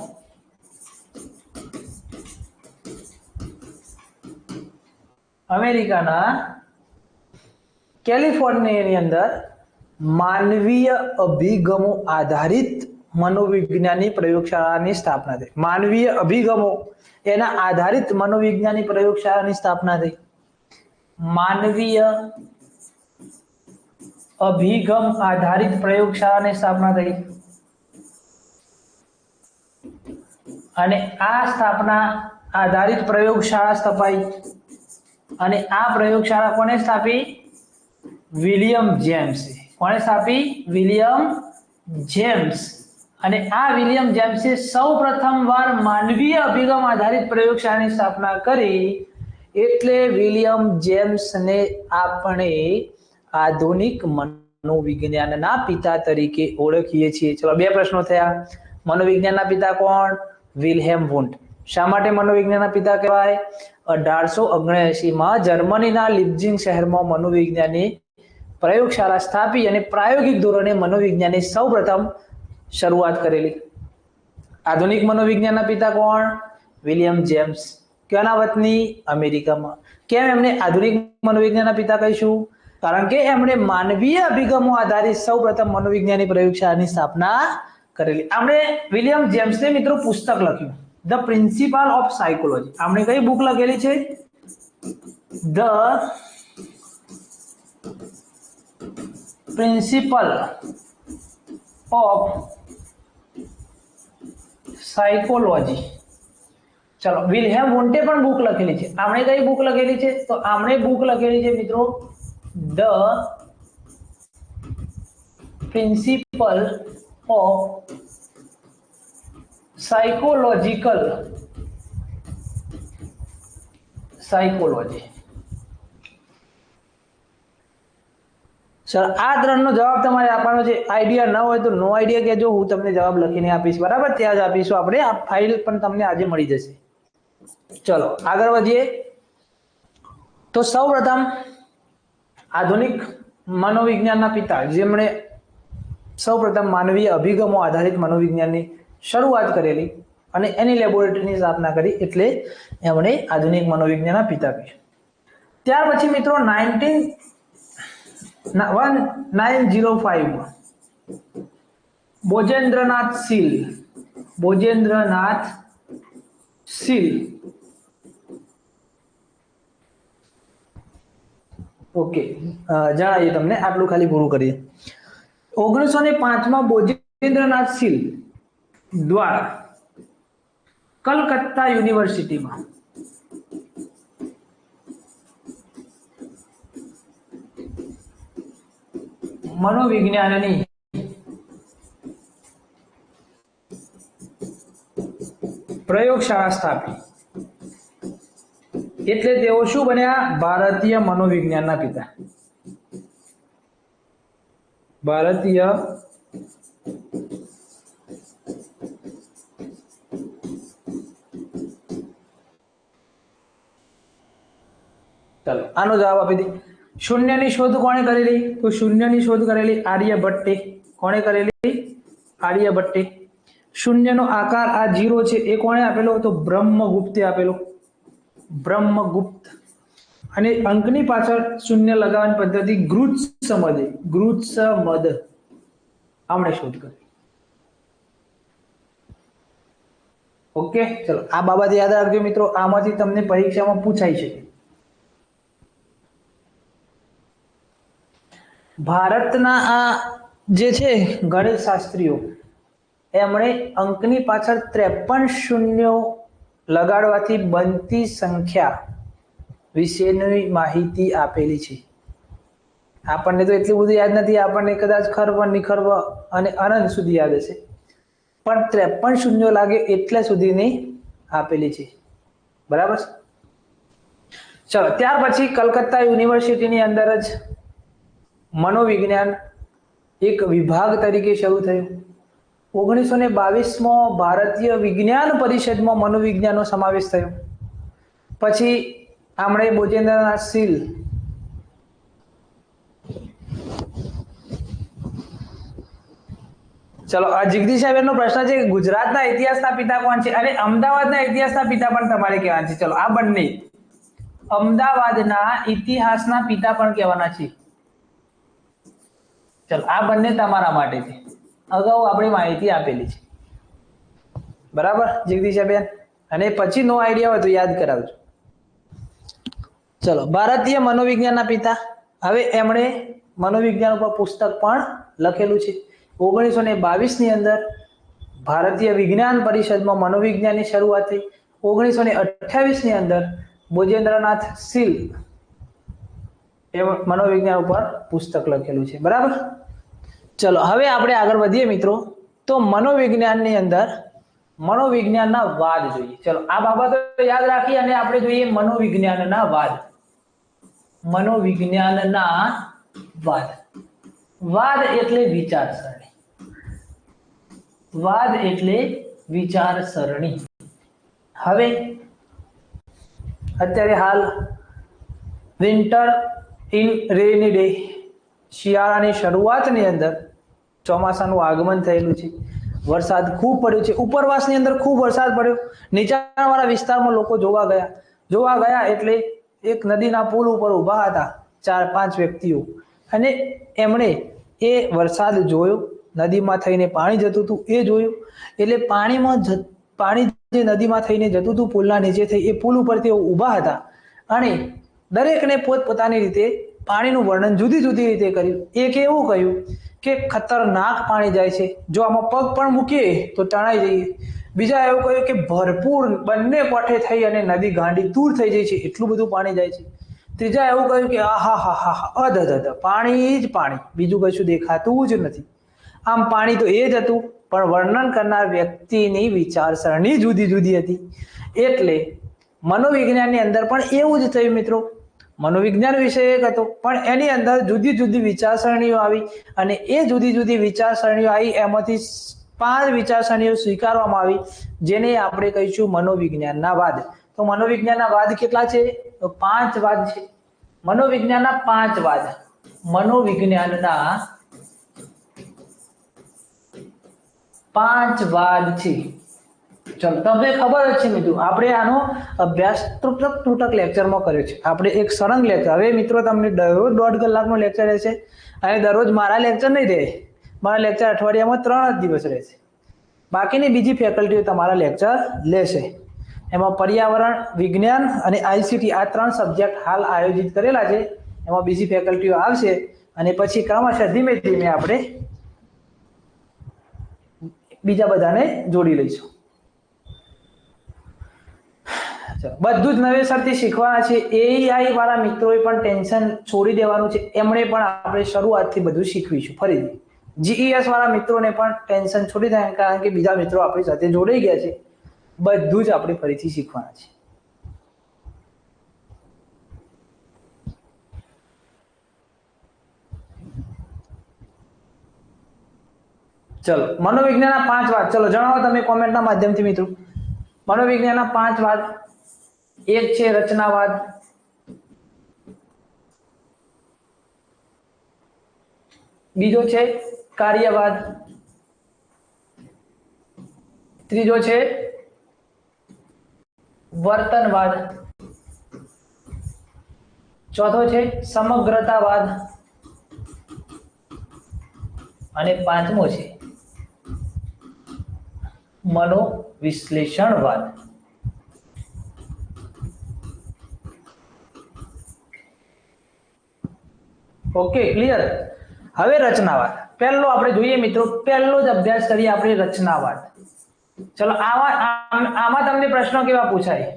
કેલિફોર્નિયાની અંદર માનવીય અભિગમો આધારિત મનોવિજ્ઞાનની પ્રયોગશાળાની સ્થાપના થઈ. માનવીય અભિગમો એના આધારિત મનોવિજ્ઞાનની પ્રયોગશાળાની સ્થાપના થઈ. માનવીય અભિગમ આધારિત પ્રયોગશાળાની સ્થાપના થઈ. અને આ સ્થાપના આધારિત પ્રયોગશાળા સ્થપાઈ. અને આ પ્રયોગશાળા કોને સ્થાપી? વિલિયમ જેમ્સે. કોણે સ્થાપી? William James. અને આ વિલિયમ જેમ્સે સૌ પ્રથમવાર માનવીય અભિગમ આધારિત પ્રયોગશાળાની સ્થાપના કરી. એટલે વિલિયમ જેમ્સને આપણે આધુનિક મનોવિજ્ઞાનના પિતા તરીકે ઓળખીએ છીએ. ચલો બે પ્રશ્નો થયા. મનોવિજ્ઞાનના પિતા કોણ? વિલ્હેમ વુન્ડ. શા માટે મનોવિજ્ઞાનના પિતા કહેવાય? 1879 જર્મનીના લિપ્ઝિગ શહેરમાં મનોવિજ્ઞાનની પ્રયોગશાળા સ્થાપી અને પ્રાયોગિક ધોરણે મનોવિજ્ઞાનની સૌપ્રથમ શરૂઆત કરેલી. આધુનિક મનોવિજ્ઞાનના પિતા કોણ? William James. ક્યાંના વતની? અમેરિકામાં. કેમ એમને આધુનિક મનોવિજ્ઞાનના પિતા કહીશું? કારણ કે એમણે માનવીય અભિગમો આધારિત સૌપ્રથમ મનોવિજ્ઞાનની પ્રયોગશાળાની સ્થાપના કરેલી. આપણે વિલિયમ જેમ્સને મિત્રો પુસ્તક લખ્યું ધ પ્રિન્સિપલ ઓફ સાયકોલોજી. આપણે કઈ બુક લખેલી છે? The principal of psychology. ચલો વિલ્હેમ વુન્ડે પણ બુક લખેલી છે. આપણે કઈ બુક લખેલી છે? તો આપણે બુક લખેલી છે મિત્રો the principal of psychology. Sir આ ત્રણનો જવાબ તમારે આપવાનો છે. આઈડિયા ન હોય તો નો આઈડિયા કહેજો, હું તમને જવાબ લખીને આપીશ. બરાબર? ત્યાં જ આપીશું આપણે. આ ફાઇલ પણ તમને આજે મળી જશે. ચલો આગળ વધીએ. તો સૌપ્રથમ આધુનિક મનોવિજ્ઞાનના પિતા જેમણે સૌપ્રથમ માનવીય અભિગમો આધારિત મનોવિજ્ઞાનની શરૂઆત કરેલી અને એની લેબોરેટરીની સ્થાપના કરી, એટલે એમણે આધુનિક મનોવિજ્ઞાનના પિતા કહ્યું. ત્યાર પછી મિત્રો 1905 બોજેન્દ્રનાથ સીલ ઓકે જણાવીએ તમને, આટલું ખાલી પૂરું કરીએ. 1905 બોજેન્દ્રનાથ સીલ દ્વારા કલકત્તા યુનિવર્સિટીમાં મનોવિજ્ઞાનની પ્રયોગશાળા સ્થાપી. એટલે તેઓ શું બન્યા? ભારતીય મનોવિજ્ઞાનના પિતા. ભારતીય ચાલો આનો જવાબ આપી દે. શૂન્યની શોધ કોણે કરેલી? તો શૂન્યની શોધ કરેલી આર્યભટ્ટે. કોણે કરેલી? આર્યભટ્ટે. શૂન્યનો આકાર આ 0 છે એ કોણે આપેલો? તો બ્રહ્મગુપ્તે આપેલો. બ્રહ્મગુપ્ત. અને અંકની પાછળ શૂન્ય લગાવવાની પદ્ધતિ ગ્રુત્સમદે આમણે શોધ કરી. ઓકે ચલો આ બાબત યાદ રાખજો મિત્રો, આમાંથી તમને પરીક્ષામાં પૂછાઈ શકે. ભારતના આ જે છે ગણિત શાસ્ત્રીઓ એમણે અંકની પાછળ 53 શૂન્યો લગાડવાથી બનતી સંખ્યા વિશેની માહિતી આપેલી છે. આપણને તો એટલું બધું યાદ નથી, આપણને કદાચ ખર્વ નિખર્વ અને અનંત સુધી યાદ હશે, પણ 53 શૂન્યો લાગે એટલે સુધીની આપેલી છે. બરાબર. ચલો, ત્યાર પછી કલકત્તા યુનિવર્સિટીની અંદર જ મનોવિજ્ઞાન એક વિભાગ તરીકે શરૂ થયું. 1922માં ભારતીય વિજ્ઞાન પરિષદમાં મનોવિજ્ઞાનનો સમાવેશ થયો. પછી આમણે બોજેન્દ્રનાથ શીલ, ચલો આ જગદીશ સાહેબનો પ્રશ્ન છે કે ગુજરાતના ઇતિહાસના પિતા કોણ છે? અને અમદાવાદના ઇતિહાસના પિતા પણ તમારે કહેવાના છે. ચલો આ બંને અમદાવાદના ઇતિહાસના પિતા પણ કહેવાના છે. ચલો આ બંને તમારા માટે છે, અગાઉ આપણે માહિતી આપેલી છે. બરાબર જગદીશાબેન? અને પછી નો આઈડિયા હોય તો યાદ કરાવજો. ચલો, ભારતીય મનોવિજ્ઞાનના પિતા. હવે એમણે મનોવિજ્ઞાન ઉપર પુસ્તક પણ લખેલું છે. 1922 ની અંદર ભારતીય વિજ્ઞાન પરિષદમાં મનોવિજ્ઞાનની શરૂઆત થઈ. 1928 ની અંદર બોજેન્દ્રનાથ શીલ એ મનોવિજ્ઞાન ઉપર પુસ્તક લખેલું છે. બરાબર. ચલો હવે આપણે આગળ વધીએ મિત્રો. તો મનોવિજ્ઞાનની અંદર મનોવિજ્ઞાનના વાદ જોઈએ. ચલો આ બાબતો યાદ રાખી અને આપણે જોઈએ મનોવિજ્ઞાનના વાદ. મનોવિજ્ઞાનના વાદ. વાદ એટલે વિચારસરણી. વાદ એટલે વિચારસરણી. હવે અત્યારે હાલ વિન્ટર ઇન રેની ડે, શિયાળાની શરૂઆતની અંદર ચોમાસાનું આગમન થયેલું છે. વરસાદ ખૂબ પડ્યો છે. ઉપરવાસની અંદર ખૂબ વરસાદ પડ્યો. નીચાણવાળા વિસ્તારમાં લોકો જોવા ગયા એટલે એક નદીના પુલ ઉપર ઊભા હતા 4-5 વ્યક્તિઓ, અને એમણે એ વરસાદ જોયો. નદીમાં થઈને પાણી જતું હતું એ જોયું. એટલે પાણી જે નદીમાં થઈને જતું હતું પુલના નીચે થઈ, એ પુલ ઉપર તેઓ ઊભા હતા અને દરેકને પોતપોતાની રીતે પાણીનું વર્ણન જુદી જુદી રીતે કર્યું. એકે એવું કહ્યું કે ખતરનાક પાણી જાય છે, જો આમાં પગ પણ મૂકીએ તો તણાઈ જઈએ. બીજા એવું કહ્યું કે ભરપૂર બંને કોઠે થઈ અને નદી ગાંડી દૂર થઈ જાય છે, એટલું બધું પાણી જાય છે. ત્રીજા એવું કહ્યું કે આહા હા હા અધ પાણી જ પાણી, બીજું કશું દેખાતું જ નથી. આમ પાણી તો એ જ હતું, પણ વર્ણન કરનાર વ્યક્તિની વિચારસરણી જુદી જુદી હતી. એટલે મનોવિજ્ઞાનની અંદર પણ એવું જ થયું મિત્રો. મનોવિજ્ઞાન વિષય એક હતો, પણ એની અંદર જુદી જુદી વિચારસરણીઓ આવી, અને એ જુદી જુદી વિચારસરણીઓ આવી એમાંથી 5 વિચારસરણીઓ સ્વીકારવામાં આવી, જેને આપણે કહીશું મનોવિજ્ઞાનના વાદ. તો મનોવિજ્ઞાનના વાદ કેટલા છે? તો 5 વાદ છે. મનોવિજ્ઞાનના 5 વાદ. મનોવિજ્ઞાનના 5 વાદ છે. ચલો તમને ખબર જ છે મિત્રો, આપણે આનો અભ્યાસ તૂટક લેક્ચરમાં કર્યો છે. આપણે એક સળંગ લેક્ચર, હવે મિત્રો તમને દરરોજ 1.5 કલાકનો લેક્ચર રહેશે, અને દરરોજ મારા લેક્ચર નહીં રહે. મારા લેક્ચર અઠવાડિયામાં 3 જ દિવસ રહેશે. બાકીની બીજી ફેકલ્ટીઓ તમારા લેક્ચર લેશે. એમાં પર્યાવરણ વિજ્ઞાન અને આઈસીટી આ 3 સબ્જેક્ટ હાલ આયોજિત કરેલા છે. એમાં બીજી ફેકલ્ટીઓ આવશે, અને પછી ક્રમશઃ ધીમે ધીમે આપણે બીજા બધાને જોડી લઈશું. બધું જ નવેસરથી શીખવાના છે. એઆઈ વાળા મિત્રોએ પણ ટેન્શન છોડી દેવાનું છે. એમણે પણ આપણે શરૂઆતથી બધું શીખવીશું ફરીથી. જીઈએસ વાળા મિત્રોને પણ ટેન્શન છોડી દે, કારણ કે બીજા મિત્રો આપણી સાથે જોડાઈ ગયા છે. બધું જ આપણે ફરીથી શીખવાના છે. ચલો મનોવિજ્ઞાનના 5 વાદ. ચલો જણાવો તમે કોમેન્ટના માધ્યમથી મિત્રો. મનોવિજ્ઞાનના 5 વાદ. એક છે રચનાવાદ, બીજો છે કાર્યવાદ, ત્રીજો છે વર્તનવાદ, ચોથો છે સમગ્રતાવાદ, અને 5મો છે મનોવિશ્લેષણવાદ. Okay clear. હવે રચનાવાદ પહેલો આપણે જોઈએ મિત્રો. પહેલો જ અભ્યાસ કરીએ આપણે રચનાવાદ. ચલો આમાં તમને પ્રશ્નો કેવા પૂછાય?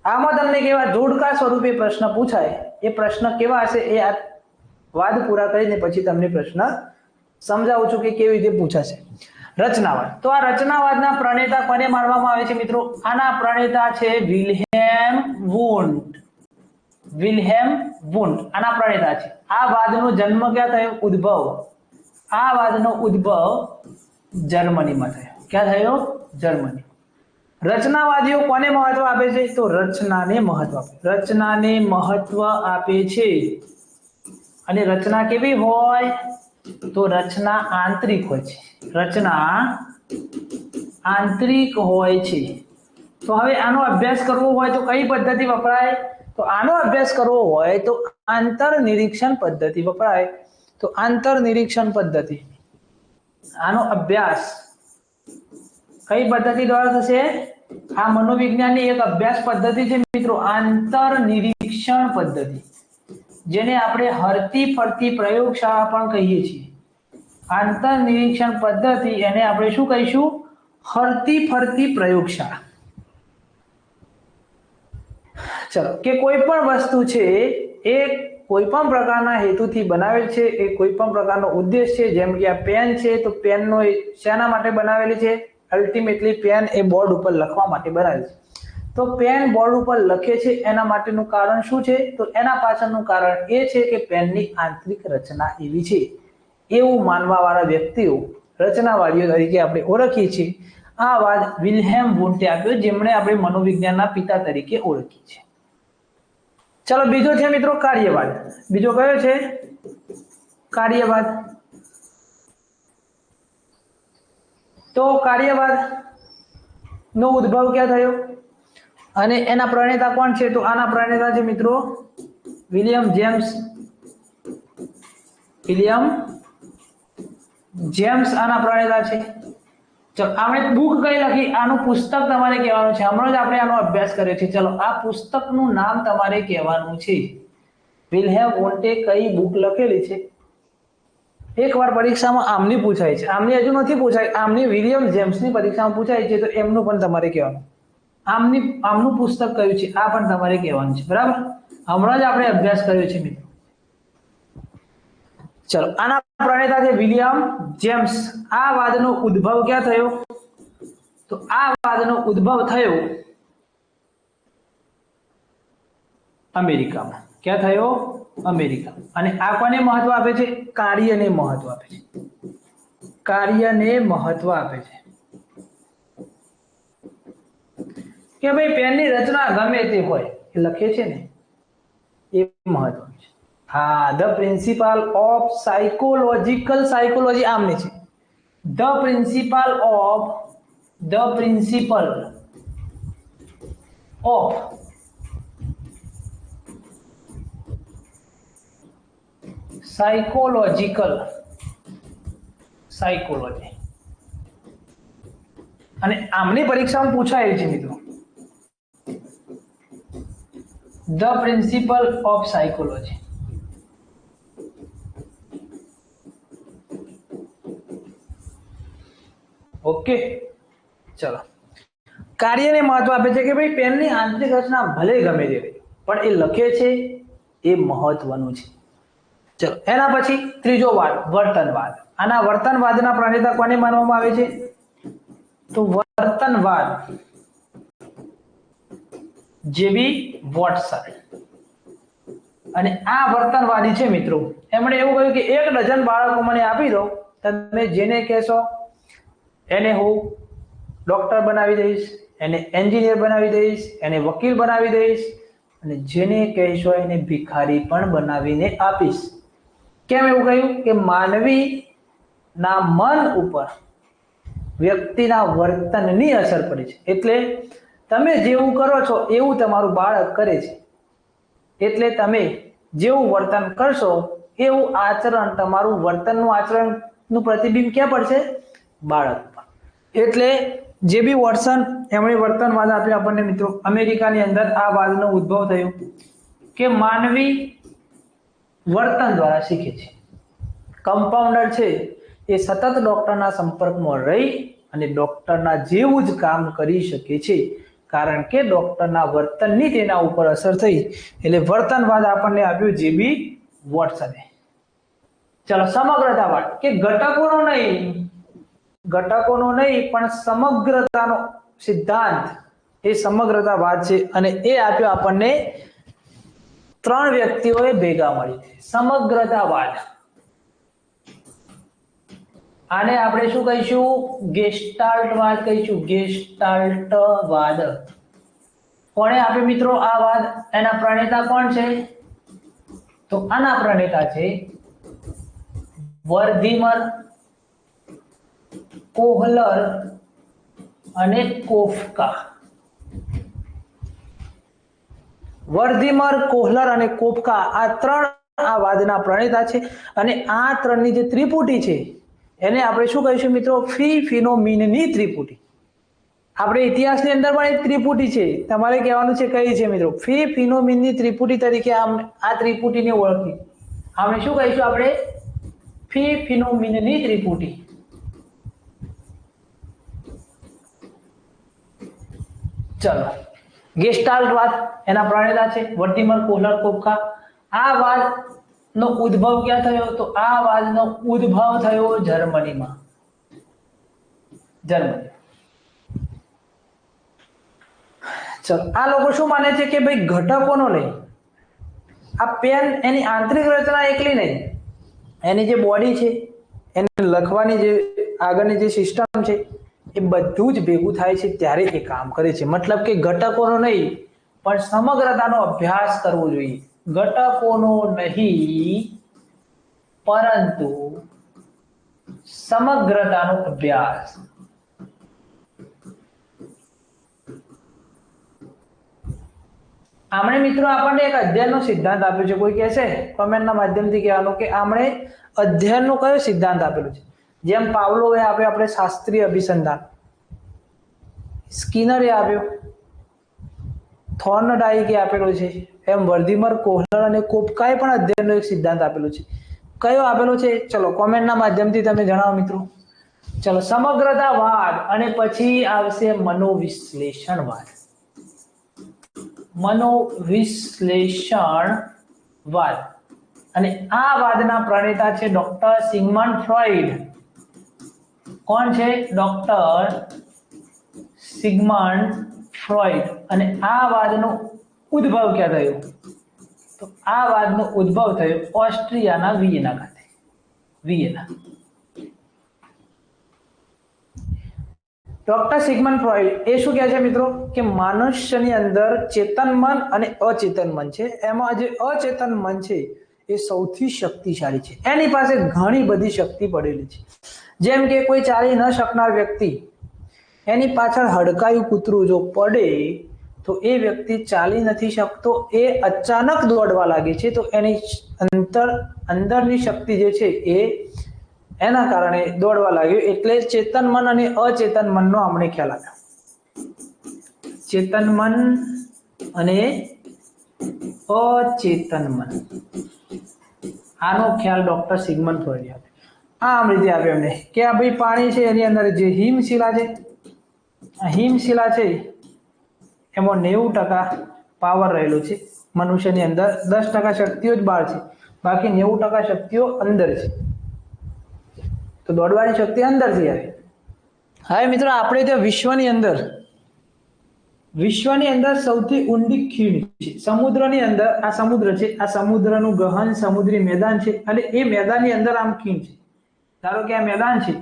આમાં તમને કેવા જોડકા સ્વરૂપે પ્રશ્ન પૂછાય, એ પ્રશ્ન કેવા હશે એ આ વાદ પૂરા કરીને પછી તમને પ્રશ્ન સમજાવું છું કે કેવી રીતે પૂછાશે. રચનાવાદ. તો આ રચનાવાદના પ્રણેતા કોને માનવામાં આવે છે મિત્રો? આના પ્રણેતા છે વિલ્હેમ વુન્ડ. વિલ્હેમ વુન્ડ આના પ્રણેતા છે. આ વાદનો જન્મ ક્યાં થયો? ઉદ્ભવ. આ વાદનો ઉદ્ભવ જર્મનીમાં થયો. ક્યાં થયો? જર્મની. રચનાવાદીઓ કોને મહત્વ આપે છે? તો રચનાને મહત્વ આપે. રચનાને મહત્વ આપે છે. અને રચના કેવી હોય? તો રચના આંતરિક હોય છે. રચના આંતરિક હોય છે. તો હવે આનો અભ્યાસ કરવો હોય તો કઈ પદ્ધતિ વપરાય? તો આનો અભ્યાસ કરવો હોય તો આંતર નિરીક્ષણ પદ્ધતિ વપરાય. તો આંતર નિરીક્ષણ પદ્ધતિ, આનો અભ્યાસ કઈ પદ્ધતિ દ્વારા થશે? આ મનોવિજ્ઞાનની એક અભ્યાસ પદ્ધતિ છે મિત્રો, આંતર નિરીક્ષણ પદ્ધતિ, જેને આપણે હરતી ફરતી પ્રયોગશાળા પણ કહીએ છીએ. આંતર નિરીક્ષણ પદ્ધતિ એને આપણે શું કહીશું? હરતી ફરતી પ્રયોગશાળા. ચલો, કે કોઈ પણ વસ્તુ છે એ કોઈ પણ પ્રકારના હેતુથી બનાવેલ છે, એ કોઈ પણ પ્રકારનો ઉદ્દેશ છે. જેમ કે આ પેન છે, તો પેનનો શેના માટે બનાવેલી છે? અલ્ટિમેટલી પેન એ બોર્ડ ઉપર લખવા માટે બનાવેલ છે. તો પેન બોર્ડ ઉપર લખે છે એના માટેનું કારણ શું છે? તો એના પાછળનું કારણ એ છે કે પેનની આંતરિક રચના એવી છે, એવું માનવાવાળા વ્યક્તિઓ રચનાવાદીઓ તરીકે આપણે ઓળખીએ છીએ. આ વાત વિલ્હેમ વુન્ડે આપ્યો, જેમણે આપણે મનોવિજ્ઞાનના પિતા તરીકે ઓળખીએ છીએ. ચલો, બીજો છે મિત્રો કાર્યવાદ. બીજો કયો છે? કાર્યવાદ. તો કાર્યવાદ નો ઉદ્ભવ ક્યાં થયો અને એના પ્રણેતા કોણ છે? તો આના પ્રણેતા છે મિત્રો વિલિયમ જેમ્સ. વિલિયમ જેમ્સ આના પ્રણેતા છે. ચલો, આપણે બુક કઈ લખી? આનું પુસ્તક તમારે કહેવાનું છે. હમણાં જ આપણે આનો અભ્યાસ કર્યો છે. ચલો, આ પુસ્તકનું નામ તમારે કહેવાનું છે. વિલ્હેમ વોન્ટે કઈ બુક લખેલી છે? એકવાર પરીક્ષામાં આમની પૂછાય છે, આમની હજુ નથી પૂછાય, આમની વિલિયમ જેમ્સની પરીક્ષામાં પૂછાય છે, તો એમનું પણ તમારે કહેવાનું. આમનું પુસ્તક કયું છે આ પણ તમારે કહેવાનું છે. બરાબર? હમણાં જ આપણે અભ્યાસ કર્યો છે મિત્રો. ચલો, આના પ્રણેતા છે વિલિયમ જેમ્સ. આ વાદનો ઉદ્ભવ ક્યાં થયો? તો આ વાદનો ઉદ્ભવ થયો અમેરિકામાં. ક્યાં થયો? અમેરિકા. અને આ કોને મહત્વ આપે છે? કાર્યને મહત્વ આપે છે. કાર્યને મહત્વ આપે છે કે ભાઈ પેનની રચના ગમે તે હોય, એ લખે છે ને એ મહત્વનું છે. હા, ધ પ્રિન્સિપલ ઓફ સાયકોલોજી આમને છે. ધ પ્રિન્સિપલ ઓફ સાયકોલોજી અને આમની પરીક્ષામાં પૂછાયેલ છે મિત્રો. The principal of psychology. Okay, ચલો. કાર્યને મહત્વ આપે છે કે ભાઈ પેનની આંતરિક રચના ભલે ગમે તે પણ એ લખે છે એ મહત્વનું છે. ચલો, એના પછી ત્રીજો વાદ, વર્તનવાદ. આના વર્તનવાદના પ્રણેતા કોને માનવામાં આવે છે? તો વર્તનવાદ જેબી વોટસન. અને આ વર્તનવાદી છે મિત્રો, એમણે એવું કહ્યું કે 1 ડઝન બાળકો મને આપી દો, તમે જેને કહેશો એને હું ડોક્ટર બનાવી દઈશ, એને એન્જિનિયર બનાવી દઈશ, એને વકીલ બનાવી દઈશ, અને જેને કહેશો એને ભિખારી પણ બનાવીને આપીશ. કેમ એવું કહ્યું? કે માનવીના મન ઉપર વ્યક્તિના વર્તનની અસર પડે છે. એટલે તમે જેવું કરો છો એવું તમારું બાળક કરે છે. એટલે તમે જેવું વર્તન કરશો એવું આચરણ, તમારું વર્તનનું આચરણનું પ્રતિબિંબ ક્યાં પડશે? બાળક પર. એટલે જે બી વોટસન એમણે વર્તનવાદ આપ્યો આપણને મિત્રો. અમેરિકાની અંદર આ વાદનો ઉદ્ભવ થયો કે માનવી વર્તન દ્વારા શીખે છે. કમ્પાઉન્ડર છે એ સતત ડોક્ટરના સંપર્કમાં રહી અને ડોક્ટરના જેવું જ કામ કરી શકે છે, કારણ કે ડોક્ટરના વર્તનની તેના ઉપર અસર થઈ. એટલે વર્તનવાદ આપણને આપ્યું જેબી વોટસને. ચલો સમગ્રતાવાદ કે ઘટકોનો નહીં પણ સમગ્રતાનો સિદ્ધાંત એ સમગ્રતાવાદ છે. અને એ આપ્યો આપણને 3 વ્યક્તિઓએ ભેગા મળી સમગ્રતાવાદ. આને આપણે શું કહીશું? ગેસ્ટાલ્ટવાદ કહીશું. ગેસ્ટાલ્ટવાદ કોણે આપ્યો મિત્રો આ વાદ? એના પ્રણેતા કોણ છે? તો આના પ્રણેતા છે વર્ધીમર, કોહલર અને કોફકા. વર્ધીમર, કોહલર અને કોફકા આ 3 આ વાદના પ્રણેતા છે. અને આ 3ની જે ત્રિપુટી છે એને આપણે શું કહીશું મિત્રો? ફી ફિનોમિનની ત્રિપુટી. આપણે ઇતિહાસની અંદર પણ એક ત્રિપુટી છે, તમારે કહેવાનું છે કઈ છે મિત્રો? ફી ફિનોમિનની ત્રિપુટી તરીકે આ ત્રિપુટીને ઓળખી આપણે શું કહીશું? આપણે ફી ફિનોમિનની ત્રિપુટી. ચલો ગેસ્ટાલ્ટવાદ એના પ્રણેતા છે વર્ધીમર, કોહલર, કોફકા. આ વાદનો ઉદ્ભવ ક્યાં થયો? તો આ વાદનો ઉદ્ભવ થયો જર્મનીમાં. ચલો આ લોકો શું માને છે કે ભાઈ ઘટકોનો નહીં, આ પેન એની આંતરિક રચના એકલી નહીં, એની જે બોડી છે, એને લખવાની જે આગળની જે સિસ્ટમ છે, એ બધું જ ભેગું થાય છે ત્યારે એ કામ કરે છે. મતલબ કે ઘટકોનો નહીં પણ સમગ્રતાનો અભ્યાસ કરવો જોઈએ. ઘટકોનો નહીં પરંતુ સમગ્રતાનો અભ્યાસ. આમણે મિત્રો આપણને એક અધ્યયનનો સિદ્ધાંત આપ્યો છે. કોઈ કહે છે કમેન્ટના માધ્યમથી કહેવાનું કે આમણે અધ્યયનનો કયો સિદ્ધાંત આપેલો છે? જેમ પાવલોવે આપ્યો આપણે શાસ્ત્રીય અભિસંધાન, સ્કિનરે આપ્યો, થોર્નડાઇકે આપેલો છે, એમ વર્ધીમર, કોહલર અને કોફકાએ પણ અધ્યયનનો એક સિદ્ધાંત આપેલો છે. કયો આપેલો છે? ચલો કોમેન્ટના માધ્યમથી તમે જણાવો મિત્રો. ચલો સમગ્રતાવાદ અને પછી આવશે મનોવિશ્લેષણવાદ. મનોવિશ્લેષણવાદ અને આ વાદના પ્રણેતા છે ડોક્ટર સિગમન્ડ ફ્રોઈડ. કોણ છે? Doctor Sigmund Freud. અને આ વાદનો ઉદ્ભવ ક્યાં થયો? તો આ વાદનો ઉદ્ભવ થયો ઓસ્ટ્રિયાના વિયેના ખાતે. વિયેના. ડોક્ટર સિગમન્ડ ફ્રોઈડ એ શું કહે છે મિત્રો? કે મનુષ્યની અંદર ચેતન મન અને અચેતન મન છે. એમાં જે અચેતન મન છે એ સૌથી શક્તિશાળી છે. એની પાસે ઘણી બધી શક્તિ પડેલી છે. જેમ કે કોઈ ચાલી ન શકનાર વ્યક્તિ, એની પાછળ હડકાયું કૂતરું જો પડે તો એ વ્યક્તિ ચાલી નથી શકતો, એ અચાનક દોડવા લાગે છે. તો એની અંદરની શક્તિ જે છે એ એના કારણે દોડવા લાગ્યું. એટલે ચેતન મન અને અચેતન મનનો આપણે ખ્યાલ આવ્યો. ચેતન મન અને અચેતન મન આનો ખ્યાલ ડોક્ટર સિગમન્ડ ફ્રોઈડે આપ્યો. આમ રીતે આપ્યો એમને કે આ ભાઈ પાણી છે, એની અંદર જે હિમશિલા છે, આ હિમશિલા છે એમાં 90% પાવર રહેલો છે. મનુષ્યની અંદર 10% શક્તિઓ જ બહાર છે, બાકી 90% શક્તિઓ અંદર છે. તો દોડવાની શક્તિ અંદરથી આવે. હવે મિત્રો આપણે ત્યાં વિશ્વની અંદર સૌથી ઊંડી ખીણ છે સમુદ્રની અંદર. આ સમુદ્ર છે, આ સમુદ્રનું ગહન સમુદ્રી મેદાન છે અને એ મેદાનની અંદર આમ ખીણ છે. ધારો કે આ મેદાન છે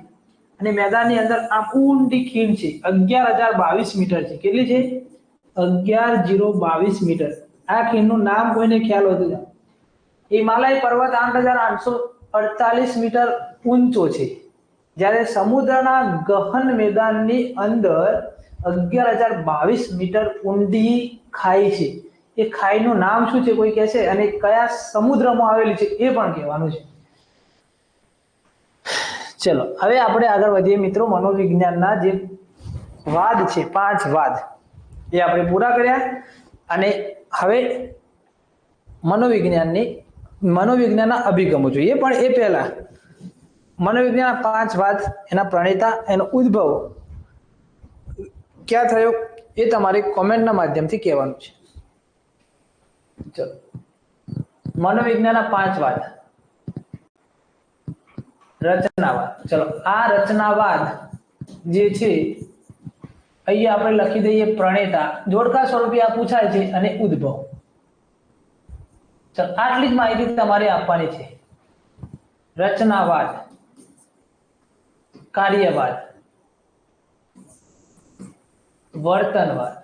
અને મેદાનની અંદર આ ઊંડી ખીણ છે. 11,022 મીટર છે. કેટલી છે? 11,022 મીટર. આ ખીણનું નામ કોઈને ખ્યાલ હોય તો હિમાલય પર્વત 8,848 મીટર ઊંચો છે. જ્યારે સમુદ્રના ગહન મેદાનની અંદર 11,022 મીટર ઊંડી ખાઈ છે. એ ખાઈનું નામ શું છે કોઈ કહે છે? અને કયા સમુદ્રમાં આવેલી છે એ પણ કહેવાનું છે. ચલો હવે આપણે આગળ વધીએ મિત્રો. મનોવિજ્ઞાનના જે વાદ છે, 5 વાદ એ આપણે પૂરા કર્યા. અને હવે મનોવિજ્ઞાનના અભિગમો જોઈએ. પણ એ પહેલા મનોવિજ્ઞાનના 5 વાત, એના પ્રણેતા, એનો ઉદ્ભવ ક્યાં થયો એ તમારે કોમેન્ટના માધ્યમથી કહેવાનું છે. ચલો, મનોવિજ્ઞાનના 5 વાત. રચનાવાદ. ચલો, આ રચનાવાદ જે છે અહીંયા આપણે લખી દઈએ પ્રણેતા, જોડકા સ્વરૂપે આ પૂછાય છે, અને ઉદ્ભવ. ચલો, આટલી જ માહિતી તમારે આપવાની છે. રચનાવાદ, કાર્યવાદ, વર્તનવાદ,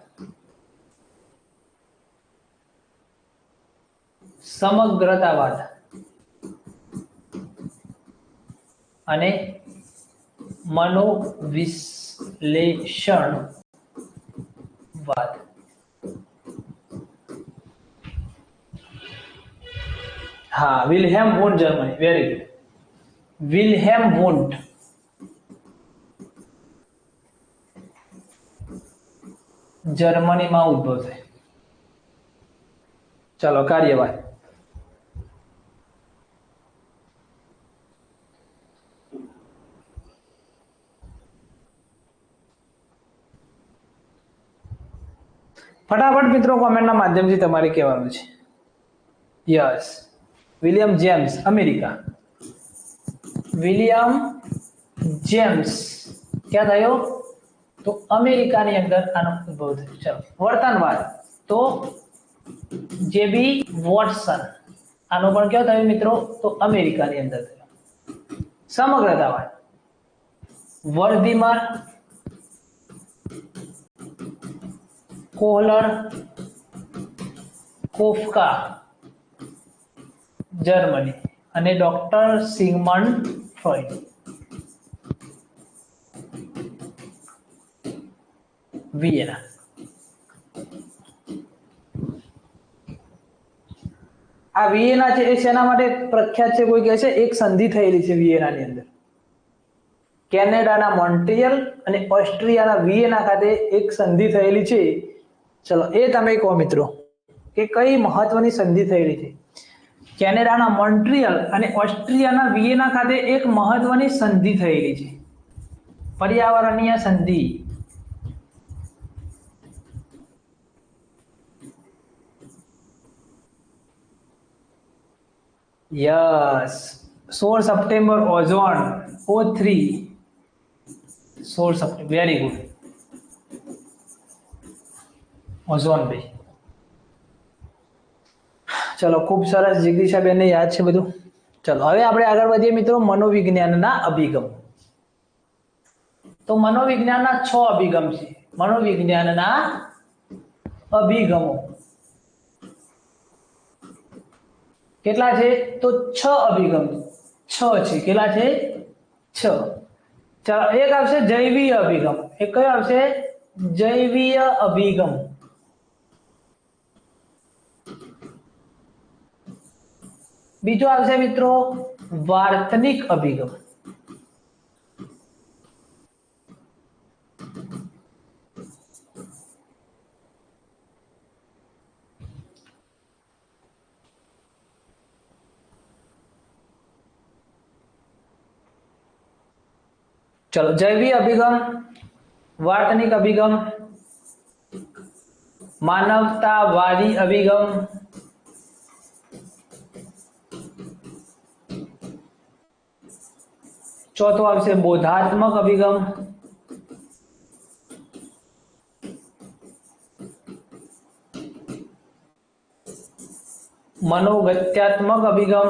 સમગ્રતાવાદ અને મનોવિશ્લેષણવાદ. હા, Wilhelm Wundt, Germany. Very good. Wilhelm Wundt. જર્મનીમાં ઉદ્ભવ થયો. ચલો, કાર્યવાદ. ફટાફટ મિત્રો કોમેન્ટના માધ્યમથી તમારે કહેવાનું છે. Yes, William James, America. William James ક્યાં થયો? તો અમેરિકાની અંદર આનો ઉદ્ભવ થયો. ચલો, વર્તનવાદ તો જેબી વોટસન, આનો પણ ક્યાં થયો મિત્રો? તો અમેરિકાની અંદર થયો. સમગ્રતાવાદ વર્ધીમાર, કોહલર, કોફકા, જર્મની, અને ડોક્ટર સિગમન્ડ ફ્રોઈડ. વિયેના. આ વિયેના છે એ શેના માટે પ્રખ્યાત છે? કોઈ કહે છે એક સંધિ થયેલી છે વિયેનાની અંદર. કેનેડાના મોન્ટ્રીયલ અને ઓસ્ટ્રિયાના વિયેના ખાતે એક સંધિ થયેલી છે. ચલો, એ તમે કહો મિત્રો કે કઈ મહત્વની સંધિ થયેલી છે? કેનેડાના મોન્ટ્રીયલ અને ઓસ્ટ્રિયાના વિયેના ખાતે એક મહત્વની સંધિ થયેલી છે, પર્યાવરણીય સંધિ. Yes, 16 September. Ozone O3, 16 September. Very good, ozone ભાઈ. ચલો, ખૂબ સરસ. જિગ્દીશાબેનને યાદ છે બધું. ચલો, હવે આપણે આગળ વધીએ મિત્રો. મનોવિજ્ઞાનના અભિગમ. તો મનોવિજ્ઞાનના 6 અભિગમ છે. મનોવિજ્ઞાનના અભિગમો કેટલા છે? તો 6 અભિગમ. 6 છે. કેટલા છે? 6. ચાલો, એક આવશે જૈવીય અભિગમ. એક કયો આવશે? જૈવીય અભિગમ. બીજો આવશે મિત્રો વાર્તનિક અભિગમ. चलो, जैविक अभिगम, वार्तनिक अभिगम, मानवतावादी अभिगम, चौथो आवशे बोधात्मक अभिगम, मनोगत्यात्मक अभिगम,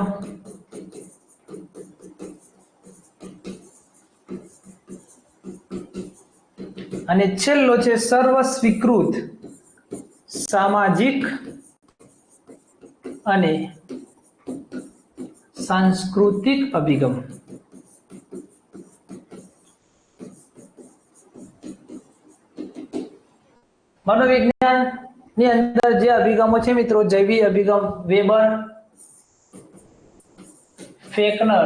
અને છેલ્લો છે સર્વ સ્વીકૃત સામાજિક અને સાંસ્કૃતિક અભિગમ. મનોવિજ્ઞાન ની અંદર જે અભિગમો છે મિત્રો, જૈવિક અભિગમ વેબર, ફેકનર,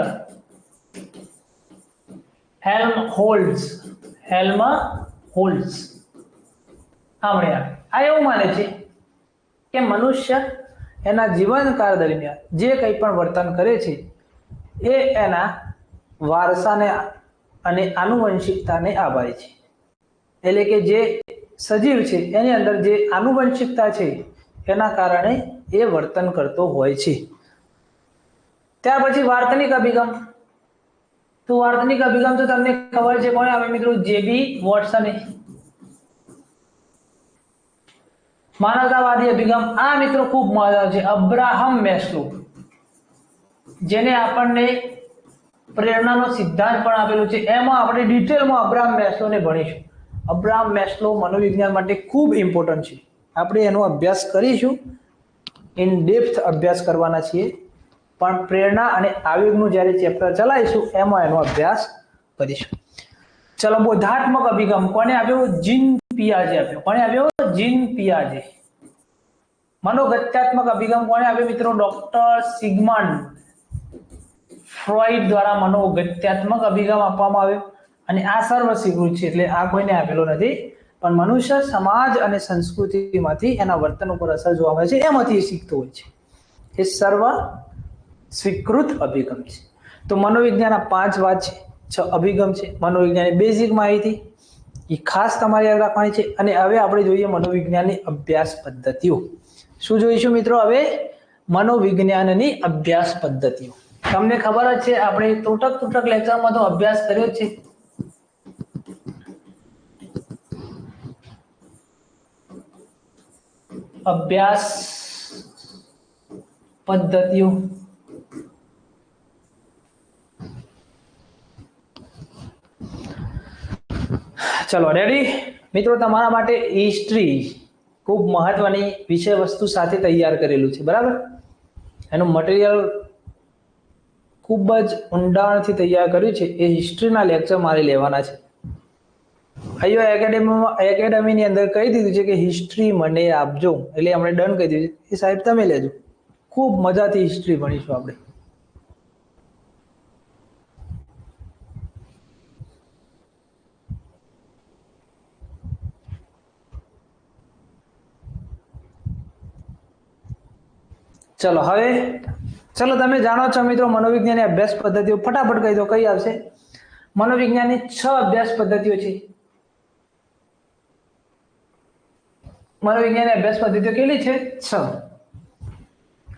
હેલ્મહોલ્ટ્ઝ આ એવું માને છે કે મનુષ્ય એના જીવનકાળ દરમિયાન જે કંઈ પણ વર્તન કરે છે એ એના વારસાને અને આનુવંશિકતાને આભારી છે. એટલે કે જે સજીવ છે એની અંદર જે આનુવંશિકતા છે એના કારણે એ વર્તન કરતો હોય છે. ત્યાર પછી વાર્તનિક અભિગમ. તો વાર્તનિક અભિગમ તો તમને ખબર છે કોને આવે મિત્રો? જેબી વોટસને. માનવતાવાદી અભિગમ, આ મિત્રો ખૂબ મહત્વનો છે. અબ્રાહમ મેસ્લો, જેને આપણને પ્રેરણાનો સિદ્ધાંત પણ આપેલું છે. એમાં આપણે ડિટેલમાં અબ્રાહમ મેસ્લોને ભણીશું. અબ્રાહમ મેસ્લો મનોવિજ્ઞાન માટે ખૂબ ઇમ્પોર્ટન્ટ છે. આપણે એનો અભ્યાસ કરીશું, ઇન ડેપ્થ અભ્યાસ કરવાના છીએ. પણ પ્રેરણા અને આવેગનું જ્યારે ચેપ્ટર ચલાવીશું એમાં એનો અભ્યાસ કરીશું. ચલો, બોધાત્મક અભિગમ કોને આપ્યો? જીન પિયાજે આપ્યો. કોને આપ્યો? જીન પિયાજે. મનોગત્યાત્મક અભિગમ કોને આપ્યો મિત્રો? ડોક્ટર સિગમન્ડ ફ્રોઈડ દ્વારા મનોગત્યાત્મક અભિગમ આપવામાં આવ્યો. અને આ સર્વસ્વીકૃત છે, એટલે આ કોઈને આપેલો નથી, પણ મનુષ્ય સમાજ અને સંસ્કૃતિમાંથી એના વર્તન ઉપર અસર જોવા મળે છે, એમાંથી શીખતો હોય છે. એ સર્વ સ્વીકૃત અભિગમ છે. તો મનોવિજ્ઞાનના 5 વાત છે, 6 અભિગમ છે. મનોવિજ્ઞાનની બેઝિક માહિતી એ ખાસ તમારે યાદ રાખવાની છે. અને હવે આપણે જોઈએ મનોવિજ્ઞાનની અભ્યાસ પદ્ધતિઓ. શું જોઈશું મિત્રો? હવે મનોવિજ્ઞાનની અભ્યાસ પદ્ધતિઓ. તમને ખબર જ છે, આપણે તૂટક લેક્ચરમાં તો અભ્યાસ કર્યો છે. અભ્યાસ પદ્ધતિઓ. ચલો રેડી મિત્રો, તમારા માટે હિસ્ટ્રી ખૂબ મહત્વની વિષય વસ્તુ સાથે તૈયાર કરેલું છે, બરાબર? એનું મટીરિયલ ખૂબ જ ઊંડાણથી તૈયાર કર્યું છે. એ હિસ્ટ્રીના લેક્ચર મારે લેવાના છે. અહીંયા એકેડેમીની અંદર કહી દીધું છે કે હિસ્ટ્રી મને આપજો, એટલે આપણે ડન કહી દીધું છે. એ સાહેબ તમે લેજો. ખૂબ મજાથી હિસ્ટ્રી ભણીશું આપણે. ચલો હવે, ચલો તમે જાણો છો મિત્રો મનોવિજ્ઞાનની અભ્યાસ પદ્ધતિઓ. ફટાફટ કહી દો કઈ આવશે. મનોવિજ્ઞાનની 6 અભ્યાસ પદ્ધતિઓ છે. મનોવિજ્ઞાનની અભ્યાસ પદ્ધતિઓ કેટલી છે? 6.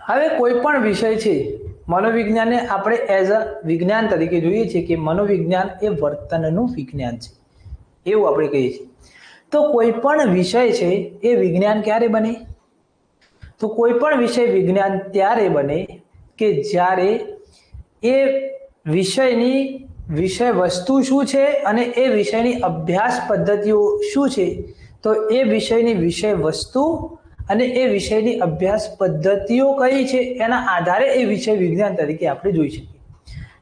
હવે કોઈ પણ વિષય છે, મનોવિજ્ઞાનને આપણે એઝ અ વિજ્ઞાન તરીકે જોઈએ છીએ કે મનોવિજ્ઞાન એ વર્તનનું વિજ્ઞાન છે, એવું આપણે કહીએ છીએ. તો કોઈ પણ વિષય છે એ વિજ્ઞાન ક્યારે બને? તો કોઈ પણ વિષય વિજ્ઞાન ત્યારે બને કે જ્યારે એ વિષયની વિષય વસ્તુ શું છે અને એ વિષયની અભ્યાસ પદ્ધતિઓ શું છે, તો એ વિષયની વિષય વસ્તુ અને એ વિષયની અભ્યાસ પદ્ધતિઓ કઈ છે એના આધારે એ વિષય વિજ્ઞાન તરીકે આપણે જોઈ શકીએ.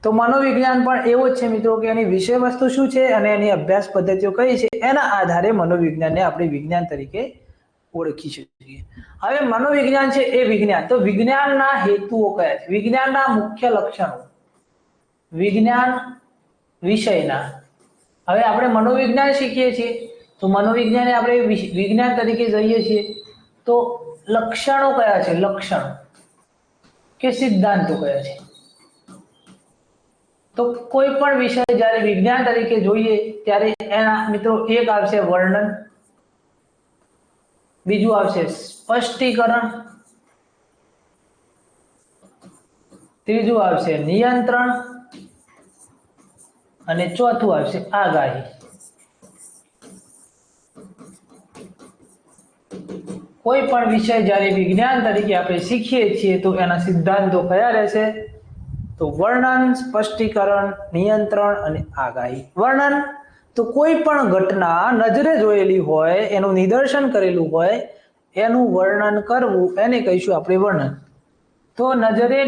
તો મનોવિજ્ઞાન પણ એવું જ છે મિત્રો કે એની વિષય વસ્તુ શું છે અને એની અભ્યાસ પદ્ધતિઓ કઈ છે એના આધારે મનોવિજ્ઞાનને આપણે વિજ્ઞાન તરીકે ઓળખી શકીએ. હવે મનોવિજ્ઞાન છે એ વિજ્ઞાન, તો વિજ્ઞાનના હેતુઓ કયા છે? વિજ્ઞાનના મુખ્ય લક્ષણો, વિજ્ઞાન વિષયના. હવે આપણે મનોવિજ્ઞાન શીખીએ છીએ તો મનોવિજ્ઞાન આપણે વિજ્ઞાન તરીકે જોઈએ છીએ, તો લક્ષણો કયા છે? લક્ષણો કે સિદ્ધાંતો કયા છે? તો કોઈ પણ વિષય જ્યારે વિજ્ઞાન તરીકે જોઈએ ત્યારે એના મિત્રો એક આવશે વર્ણન, બીજું આવશે સ્પષ્ટીકરણ, ત્રીજું આવશે નિયંત્રણ અને ચોથું આવશે આગાહી. કોઈ પણ વિષય જ્યારે વિજ્ઞાન તરીકે આપણે શીખીએ છીએ તો એના સિદ્ધાંતો કયા રહેશે? તો વર્ણન, સ્પષ્ટીકરણ, નિયંત્રણ અને આગાહી. વર્ણન તો કોઈ પણ ઘટના નજરે જોયેલી હોય, એનું નિદર્શન કરેલું હોય, એનું વર્ણન કરવું, એને કહીશું આપણે વર્ણન. તો નજરે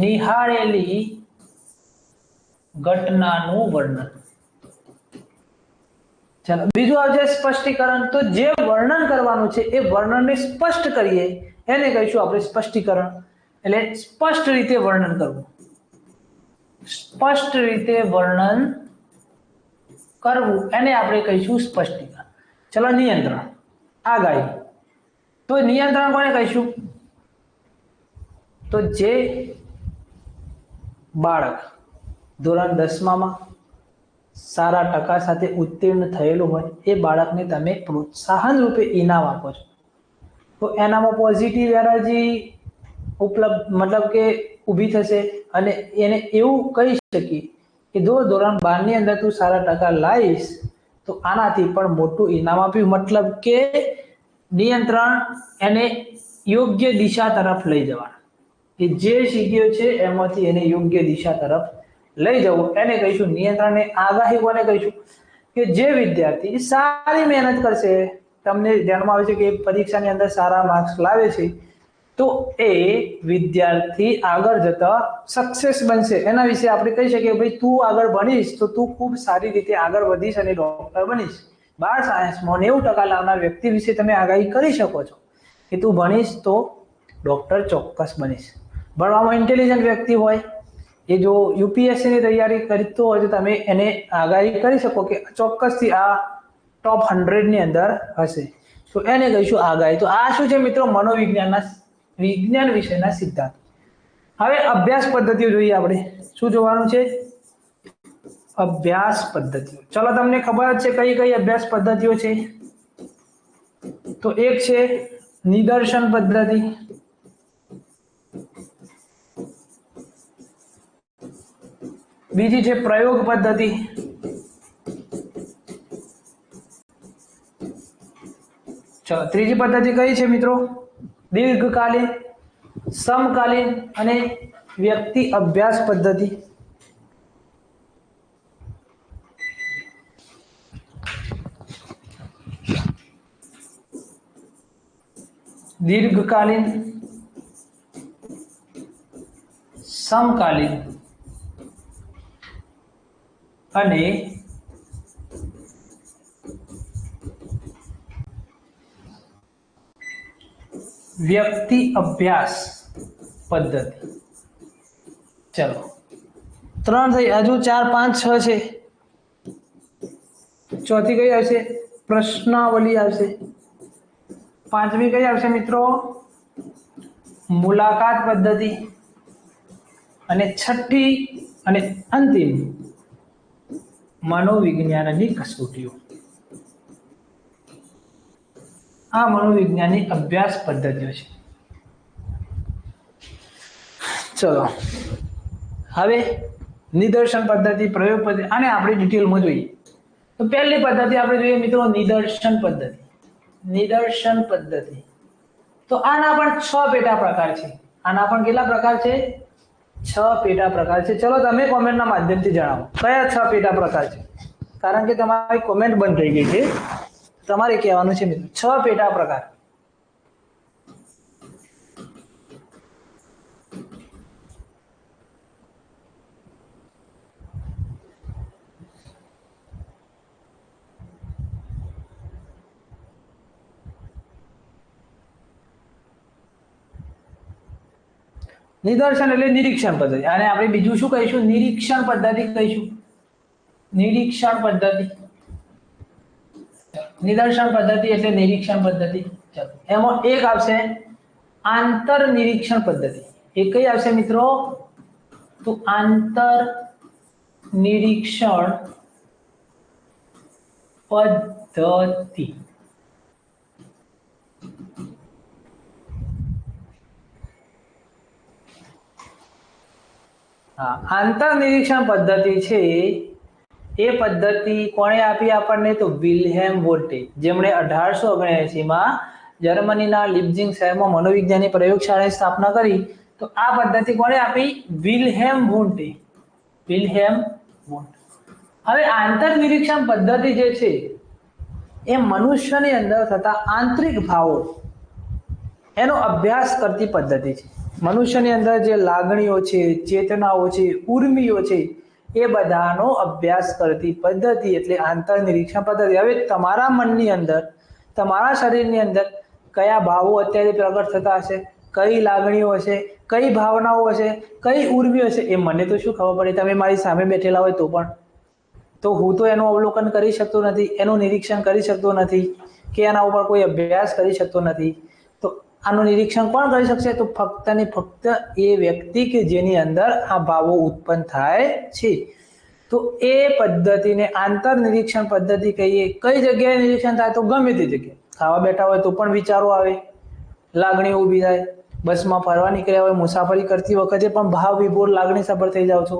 નિહાળેલી ઘટનાનું વર્ણન. ચાલો બીજું આવશે સ્પષ્ટીકરણ. તો જે વર્ણન કરવાનું છે એ વર્ણનને સ્પષ્ટ કરીએ એને કહીશું આપણે સ્પષ્ટીકરણ. એટલે સ્પષ્ટ રીતે વર્ણન કરવું, સ્પષ્ટ રીતે વર્ણન કરવું એને આપણે કહીશું સ્પષ્ટીકરણ. ચલો નિયંત્રણ, આગાહી. તો નિયંત્રણ કોને કહીશું? તો જે બાળક ધોરણ 10માં સારા ટકા સાથે ઉત્તીર્ણ થયેલું હોય એ બાળકને તમે પ્રોત્સાહન રૂપે ઇનામ આપો છો, તો એનામાં પોઝિટિવ એનર્જી ઉપલબ્ધ મતલબ કે ઊભી થશે અને એને એવું કહી શકીએ કે જો ધોરણ 12 ની અંદર તું સારા ટકા લાવીશ તો આનાથી પણ મોટું ઇનામ આપ્યું, મતલબ કે નિયંત્રણ એને યોગ્ય દિશા તરફ લઈ જવાના, કે જે શીખ્યો છે એમાંથી એને યોગ્ય દિશા તરફ લઈ જવું, એને કહીશું નિયંત્રણ. આગાહી કોને કહીશું કે જે વિદ્યાર્થી સારી મહેનત કરશે, તમને ધ્યાનમાં આવે છે કે પરીક્ષાની અંદર સારા માર્ક્સ લાવે છે તો એ વિદ્યાર્થી આગળ જતા સક્સેસ બનશે. એના વિશે આપણે કહી શકીએ ભાઈ તું આગળ ભણીશ તો તું ખૂબ સારી રીતે આગળ વધીશ અને ડોક્ટર બનીશ. 12 સાયન્સમાં 90% લાવનાર વ્યક્તિ વિશે તમે આગાહી કરી શકો છો કે તું ભણીશ તો ડોક્ટર ચોક્કસ બનીશ. ભણવામાં ઇન્ટેલિજન્ટ વ્યક્તિ હોય એ જો યુપીએસસી ની તૈયારી કરતો હોય તો તમે એને આગાહી કરી શકો કે ચોક્કસથી આ ટોપ 100 ની અંદર હશે, તો એને કહીશું આગાહી. તો આ શું છે મિત્રો? વિજ્ઞાન વિષયના સિદ્ધાંત. હવે અભ્યાસ પદ્ધતિઓ જોઈએ આપણે. શું જોવાનું છે? અભ્યાસ પદ્ધતિઓ. ચલો તમને ખબર જ છે કઈ કઈ અભ્યાસ પદ્ધતિઓ છે. તો એક છે નિદર્શન પદ્ધતિ, બીજી છે પ્રયોગ પદ્ધતિ, ચલો ત્રીજી પદ્ધતિ કઈ છે મિત્રો? દીર્ઘકાલીન, સમકાલીન અને વ્યક્તિ અભ્યાસ પદ્ધતિ. દીર્ઘકાલીન, સમકાલીન અને વ્યક્તિ અભ્યાસ પદ્ધતિ. ચલો 3 થઈ, હજુ 4 5 6 છે. ચોથી કઈ આવશે? પ્રશ્નાવલી આવશે. પાંચમી કઈ આવશે મિત્રો? મુલાકાત પદ્ધતિ. અને છઠ્ઠી અને અંતિમ મનોવિજ્ઞાનની કસોટીઓ. આ મનોવિજ્ઞાનની અભ્યાસ પદ્ધતિઓ છે. ચલો હવે નિદર્શન પદ્ધતિ, પ્રયોગ પદ્ધતિ આને આપણે ડિટેલમાં જોઈએ. તો પહેલી પદ્ધતિ આપણે જોઈએ મિત્રો નિદર્શન પદ્ધતિ. નિદર્શન પદ્ધતિ તો આના પણ 6 પેટા પ્રકાર છે. આના પણ કેટલા પ્રકાર છે? 6 પેટા પ્રકાર છે. ચલો તમે કોમેન્ટના માધ્યમથી જણાવો કયા 6 પેટા પ્રકાર છે, કારણ કે તમારી કોમેન્ટ બંધ થઈ ગઈ છે. તમારે કહેવાનું છે મિત્રો 6 પેટા પ્રકાર. નિદર્શન એટલે નિરીક્ષણ પદ્ધતિ, અને આપણે બીજું શું કહીશું? નિરીક્ષણ પદ્ધતિ કહીશું. નિરીક્ષણ પદ્ધતિ. નિદર્શન પદ્ધતિ એટલે નિરીક્ષણ પદ્ધતિ. ચલો એમાં એક આવશે આંતર નિરીક્ષણ પદ્ધતિ. એ કઈ આવશે મિત્રો? તો આંતર નિરીક્ષણ પદ્ધતિ. હા, આંતર નિરીક્ષણ પદ્ધતિ છે એ પદ્ધતિ કોણે આપી આપણને? તો વિલ્હેમ વોલ્ટે, જેમણે 1879માં જર્મનીના લિપ્ઝિગ શહેરમાં મનોવિજ્ઞાનની પ્રયોગશાળાની સ્થાપના કરી. તો આ પદ્ધતિ કોણે આપી? વિલ્હેમ વોલ્ટે. વિલ્હેમ વોલ્ટે. હવે આંતર નિરીક્ષણ પદ્ધતિ જે છે એ મનુષ્યની અંદર થતા આંતરિક ભાવો એનો અભ્યાસ કરતી પદ્ધતિ છે. મનુષ્યની અંદર જે લાગણીઓ છે, ચેતનાઓ છે, ઉર્મિઓ છે એ બધાનો અભ્યાસ કરતી પદ્ધતિ એટલે આંતર નિરીક્ષણ પદ્ધતિ. હવે તમારા મનની અંદર, તમારા શરીરની અંદર કયા ભાવો અત્યારે પ્રગટ થતા હશે, કઈ લાગણીઓ હશે, કઈ ભાવનાઓ હશે, કઈ ઉર્મિઓ હશે, એ મને તો શું ખબર પડે? તમે મારી સામે બેઠેલા હોય તો પણ, તો હું તો એનું અવલોકન કરી શકતો નથી, એનું નિરીક્ષણ કરી શકતો નથી કે એના ઉપર કોઈ અભ્યાસ કરી શકતો નથી. તો આનું નિરીક્ષણ કોણ કરી શકશે? તો ફક્ત ને ફક્ત એ વ્યક્તિ કે જેની અંદર આ ભાવો ઉત્પન્ન થાય છે. તો એ પદ્ધતિને આંતર નિરીક્ષણ પદ્ધતિ કહીએ. કઈ જગ્યાએ નિરીક્ષણ થાય? તો ગમે તે જગ્યાએ. ખાવા બેઠા હોય તો પણ વિચારો આવે, લાગણીઓ ઊભી થાય, બસમાં ફરવા નીકળ્યા હોય, મુસાફરી કરતી વખતે પણ ભાવ વિભોર લાગણી સભર થઈ જાવ છો.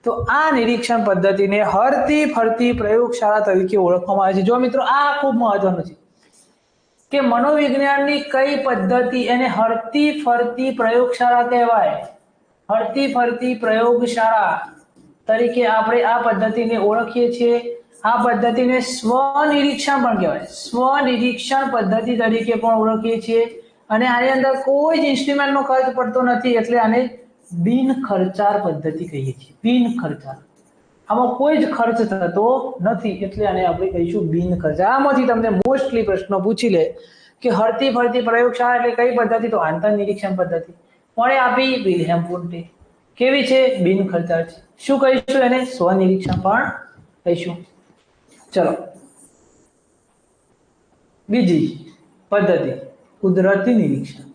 તો આ નિરીક્ષણ પદ્ધતિને હરતી ફરતી પ્રયોગશાળા તરીકે ઓળખવામાં આવે છે. જો મિત્રો, આ ખૂબ મહત્વનું છે કે મનોવિજ્ઞાનની કઈ પદ્ધતિ એને હરતી ફરતી પ્રયોગશાળા કહેવાય. હરતી ફરતી પ્રયોગશાળા તરીકે આપણે આ પદ્ધતિને ઓળખીએ છીએ. આ પદ્ધતિને સ્વનિરીક્ષણ પણ કહેવાય. સ્વનિરીક્ષણ પદ્ધતિ તરીકે પણ ઓળખીએ છીએ. અને આની અંદર કોઈ જ ઇન્સ્ટ્રુમેન્ટનો ખર્ચ પડતો નથી, એટલે આને બિન ખર્ચાળ પદ્ધતિ કહીએ છીએ. બિન ખર્ચાળ, આમાં કોઈ જ ખર્ચ થતો નથી, એટલે આને આપણે કહીશું બિન ખર્ચાળ. આમાંથી તમને મોસ્ટલી પ્રશ્નો પૂછી લે કે હરતી ફરતી પ્રયોગશાળા એટલે કઈ પદ્ધતિ? તો આંતર નિરીક્ષણ પદ્ધતિ. કોણે આપી? વિલ્હેમ વૂન્ટે. કેવી છે? બિન ખર્ચાળ છે. શું કહીશું એને? સ્વનિરીક્ષણ પણ કહીશું. ચલો, બીજી પદ્ધતિ કુદરતી નિરીક્ષણ.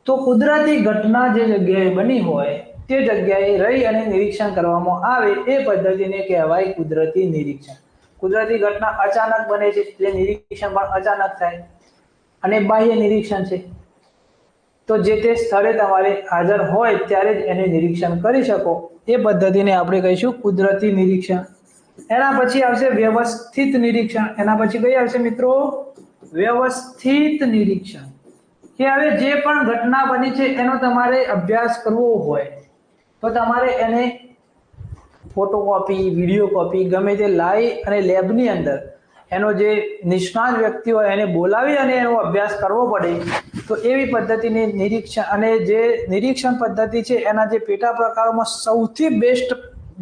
તો કુદરતી ઘટના જે જગ્યાએ બની હોય તે જગ્યાએ રહી અને નિરીક્ષણ કરવામાં આવે એ પદ્ધતિને કહેવાય કુદરતી નિરીક્ષણ. કુદરતી ઘટના અચાનક બને છે, જે નિરીક્ષણ પણ અચાનક થાય. અને બાહ્ય નિરીક્ષણ છે, તો જે તે સ્થળે તમારે હાજર હોય ત્યારે જ એને નિરીક્ષણ કરી શકો. એ પદ્ધતિને આપણે કહીશું કુદરતી નિરીક્ષણ. એના પછી આવશે વ્યવસ્થિત નિરીક્ષણ. એના પછી કઈ આવશે મિત્રો? વ્યવસ્થિત નિરીક્ષણ. કે હવે જે પણ ઘટના બની છે એનો તમારે અભ્યાસ કરવો હોય તો તમારે એને ફોટોકોપી, વિડીયો કોપી ગમે તે લાવી અને લેબની અંદર એનો જે નિષ્ણાત વ્યક્તિ હોય એને બોલાવી અને એનો અભ્યાસ કરવો પડે. તો એવી પદ્ધતિની નિરીક્ષણ, અને જે નિરીક્ષણ પદ્ધતિ છે એના જે પેટા પ્રકારોમાં સૌથી બેસ્ટ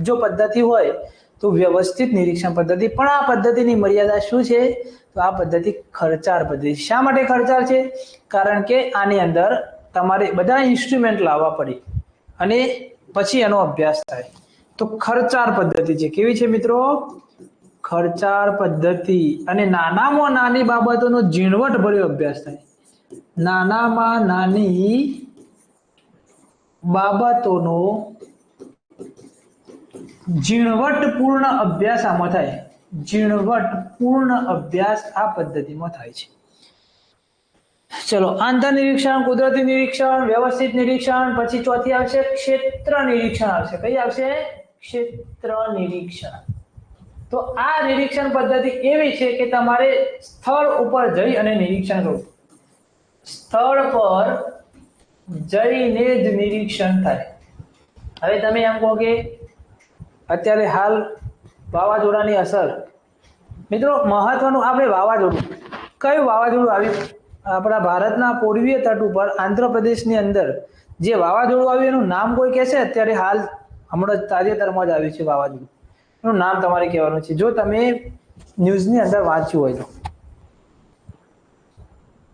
જો પદ્ધતિ હોય તો વ્યવસ્થિત નિરીક્ષણ પદ્ધતિ. પણ આ પદ્ધતિની મર્યાદા શું છે? તો આ પદ્ધતિ ખર્ચાળ પદ્ધતિ. શા માટે ખર્ચાળ છે? કારણ કે આની અંદર તમારે બધા ઇન્સ્ટ્રુમેન્ટ લાવવા પડે અને પછી એનો અભ્યાસ થાય. તો ખર્ચાળ પદ્ધતિ છે. કેવી છે મિત્રો? ખર્ચાળ પદ્ધતિ. અને નાનામાં નાની બાબતોનો ઝીણવટભર્યો અભ્યાસ થાય. નાનામાં નાની બાબતોનો ઝીણવટપૂર્ણ અભ્યાસ આમાં થાય. ઝીણવટપૂર્ણ અભ્યાસ આ પદ્ધતિમાં થાય છે. ચલો, આંતર નિરીક્ષણ, કુદરતી નિરીક્ષણ, વ્યવસ્થિત નિરીક્ષણ. પછી ચોથી આવશે ક્ષેત્ર નિરીક્ષણ આવશે. કઈ આવશે? ક્ષેત્ર નિરીક્ષણ. તો આ નિરીક્ષણ પદ્ધતિ એવી છે કે તમારે સ્થળ ઉપર જઈ અને નિરીક્ષણ કરવું. સ્થળ પર જઈને જ નિરીક્ષણ થાય. હવે તમે એમ કહો કે અત્યારે હાલ વાવાઝોડાની અસર, મિત્રો મહત્વનું આપણે વાવાઝોડું, કયું વાવાઝોડું આવ્યું? આપણા ભારતના પૂર્વીય તટ ઉપર આંધ્રપ્રદેશની અંદર જે વાવાઝોડું આવ્યું એનું નામ કોઈ કહેશે? અત્યારે હાલ હમણાં તાજેતરમાં જ આવ્યું છે વાવાઝોડું, એનું નામ તમારે કહેવાનું છે. જો તમે ન્યૂઝની અંદર વાંચ્યું હોય તો.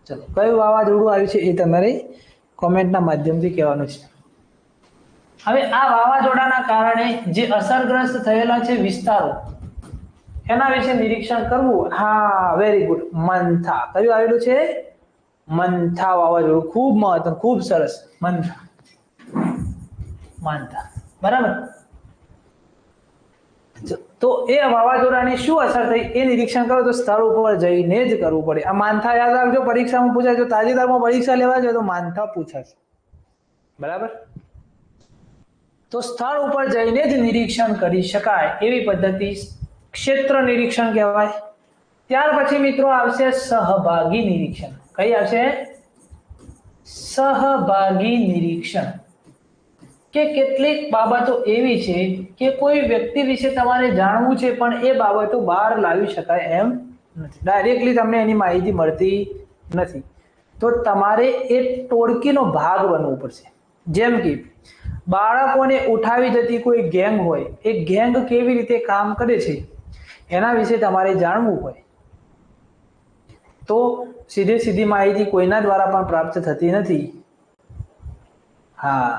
ચલો, કયું વાવાઝોડું આવ્યું છે એ તમારે કોમેન્ટના માધ્યમથી કહેવાનું છે. હવે આ વાવાઝોડાના કારણે જે અસરગ્રસ્ત થયેલા છે વિસ્તારો એના વિશે નિરીક્ષણ કરવું. હા, વેરી ગુડ. મંથા. કયું આવેલું છે? મંથા વાવાઝોડું. ખૂબ મહત્વ, ખૂબ સરસ. મંથા, બરાબર. તો એ વાવાઝોડાની શું અસર થઈ એ નિરીક્ષણ કરો તો સ્થળ ઉપર જઈને જ કરવું પડે. આ માનથા યાદ રાખજો, પરીક્ષામાં પૂછાય. જો તાજેતરમાં પરીક્ષા લેવા જાય તો માનથા પૂછાશે, બરાબર. તો સ્થળ ઉપર જઈને જ નિરીક્ષણ કરી શકાય એવી પદ્ધતિ ક્ષેત્ર નિરીક્ષણ કહેવાય. ત્યાર પછી મિત્રો આવશે સહભાગી નિરીક્ષણ. કઈ આવશે? સહભાગી નિરીક્ષણ. કે કેટલીક બાબતો એવી છે કે કોઈ વ્યક્તિ વિશે તમારે જાણવું છે પણ એ બાબતો બહાર લાવી શકાય એમ નથી, ડાયરેક્ટલી તમને એની માહિતી મળતી નથી. તો તમારે એ ટોળકીનો ભાગ બનવું પડશે. જેમ કે બાળકોને ઉઠાવી જતી કોઈ ગેંગ હોય, એ ગેંગ કેવી રીતે કામ કરે છે એના વિશે તમારે જાણવું હોય તો સીધી માહિતી કોઈના દ્વારા પણ પ્રાપ્ત થતી નથી. હા,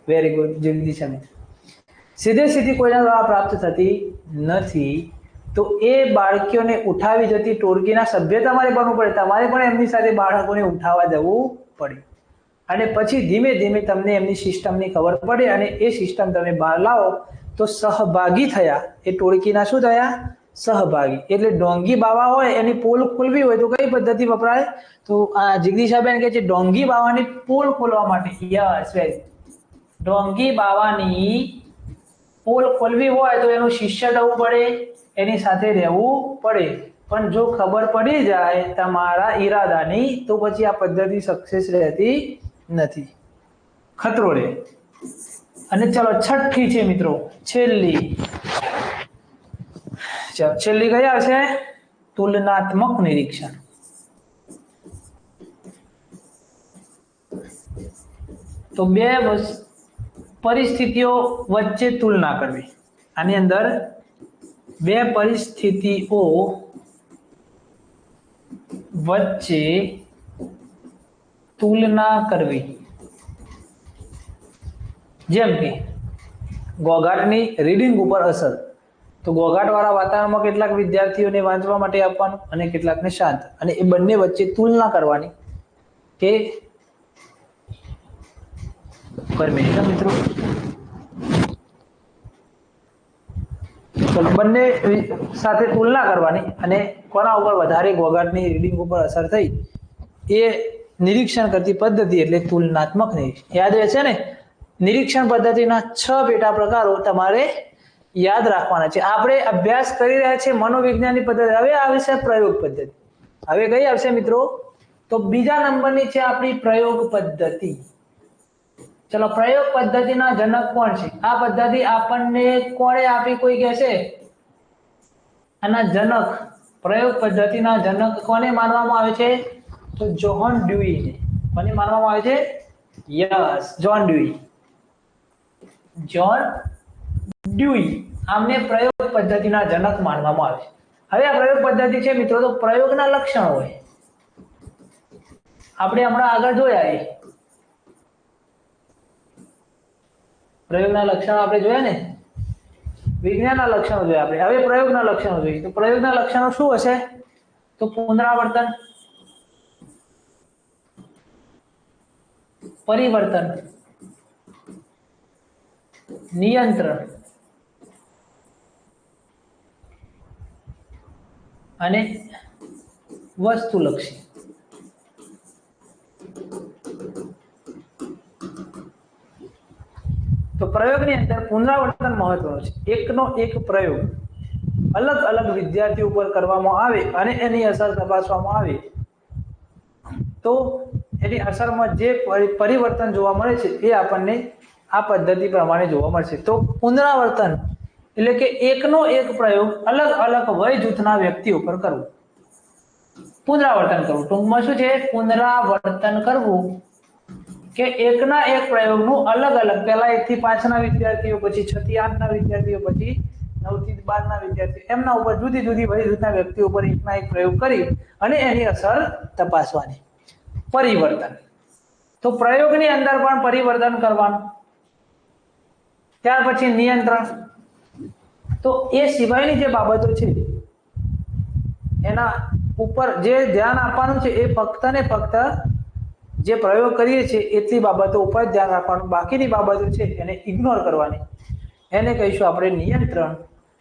વેરી ગુડ જગદીશ. સીધી કોઈના દ્વારા પ્રાપ્ત થતી નથી. તો એ બાળકીઓને ઉઠાવી જતી ટોળકીના સભ્ય તમારે બનવું પડે, તમારે પણ એમની સાથે બાળકોને ઉઠાવવા જવું પડે અને પછી ધીમે ધીમે તમને એમની સિસ્ટમની ખબર પડે અને એ સિસ્ટમ તમે બહાર લાવો તો સહભાગી થયા, એ ટોળકીના શું થયા? સહભાગી. એટલે ડોંગી બાવા હોય એની પોલ ખોલવી હોય તો કઈ પદ્ધતિ વપરાય? તો આ જિગ્દીશાબેન કહે છે ડોંગી બાવાની પોલ ખોલવા માટે. Yes, very. ડોંગી બાવાની પોલ ખોલવી હોય તો એનું શિષ્ય થવું પડે, એની સાથે રહેવું પડે. પણ જો ખબર પડી જાય તમારા ઈરાદાની તો પછી આ પદ્ધતિ સક્સેસ રહેતી નથી, ખતરો રહે. અને ચલો છઠ્ઠી છે મિત્રો, છેલ્લી. ચલો છેલ્લી કઈ આવશે? તુલનાત્મક નિરીક્ષણ. તો બે પરિસ્થિતિઓ વચ્ચે તુલના કરવી. આની અંદર બે પરિસ્થિતિઓ વચ્ચે તુલના કરવી. જેમ કે ઘોઘાટની રીડિંગ ઉપર અસર. તો ઘોઘાટ વાળા વાતાવરણમાં કેટલાક વિદ્યાર્થીઓને વાંચવા માટે આપવાનું અને કેટલાકને શાંત, અને એ બંને વચ્ચે તુલના કરવાની કે મિત્રો બંને સાથે તુલના કરવાની અને કોના ઉપર વધારે ઘોઘાટની રીડિંગ ઉપર અસર થઈ એ નિરીક્ષણ કરતી પદ્ધતિ એટલે તુલનાત્મક નિરીક્ષણ. યાદ રહેશે ને? નિરીક્ષણ પદ્ધતિના 6 પેટા પ્રકારો તમારે યાદ રાખવાના છે. આપણે અભ્યાસ કરી રહ્યા છીએ મનોવિજ્ઞાનની પદ્ધતિ. હવે આવશે પ્રયોગ પદ્ધતિ. હવે કઈ આવશે મિત્રો? તો બીજા નંબરની છે આપણી પ્રયોગ પદ્ધતિ. ચલો, પ્રયોગ પદ્ધતિના જનક કોણ છે? આ પદ્ધતિ આપણને કોણે આપી? કોઈ કહેશે? આના જનક, પ્રયોગ પદ્ધતિના જનક કોને માનવામાં આવે છે? તો જોહન ડ્યુઈને. કોને માનવામાં આવે છે? Yes, John Dewey. John Dewey આમને પ્રયોગ પદ્ધતિના જનક માનવામાં આવે છે. હવે આ પ્રયોગ પદ્ધતિ છે મિત્રો, તો પ્રયોગના લક્ષણો હોય. આપણે હમણાં આગળ જોયા એ પ્રયોગના લક્ષણો આપણે જોયા ને, વિજ્ઞાનના લક્ષણો જોયા આપણે. હવે પ્રયોગના લક્ષણો જોઈએ. તો પ્રયોગના લક્ષણો શું હશે? તો પુનરાવર્તન, પરિવર્તન, નિયંત્રણ અને વસ્તુલક્ષી. તો પ્રયોગની અંદર પુનરાવર્તન મહત્વનું છે. એકનો એક પ્રયોગ અલગ અલગ વિદ્યાર્થીઓ ઉપર કરવામાં આવે અને એની અસર તપાસવામાં આવે તો એની અસરમાં જે પરિવર્તન જોવા મળે છે એ આપણને આ પદ્ધતિ પ્રમાણે જોવા મળશે. તો પુનરાવર્તન એટલે કે એકનો એક પ્રયોગ અલગ અલગ વય જૂથના વ્યક્તિ ઉપર કરવું. પુનરાવર્તન કરવું ટૂંકમાં શું છે? પુનરાવર્તન કરવું કે એકના એક પ્રયોગનું અલગ અલગ, પહેલા 1 થી 5 ના વિદ્યાર્થીઓ, પછી 6 થી 8 ના વિદ્યાર્થીઓ, પછી 9 થી 12 ના વિદ્યાર્થીઓ, એમના ઉપર જુદી જુદી વય જૂથના વ્યક્તિઓ ઉપર એકના એક પ્રયોગ કરી અને એની અસર તપાસવાની. પરિવર્તન, તો પ્રયોગની અંદર પણ પરિવર્તન કરવાનું. ત્યાર પછી નિયંત્રણ, તો એ સિવાયની જે બાબતો છે એના ઉપર જે ધ્યાન આપવાનું છે એ ફક્ત ને ફક્ત જે પ્રયોગ કરીએ છીએ એટલી બાબતો ઉપર ધ્યાન રાખવાનું. બાકીની બાબતો છે એને ઇગ્નોર કરવાની. એને કહીશું આપણે નિયંત્રણ.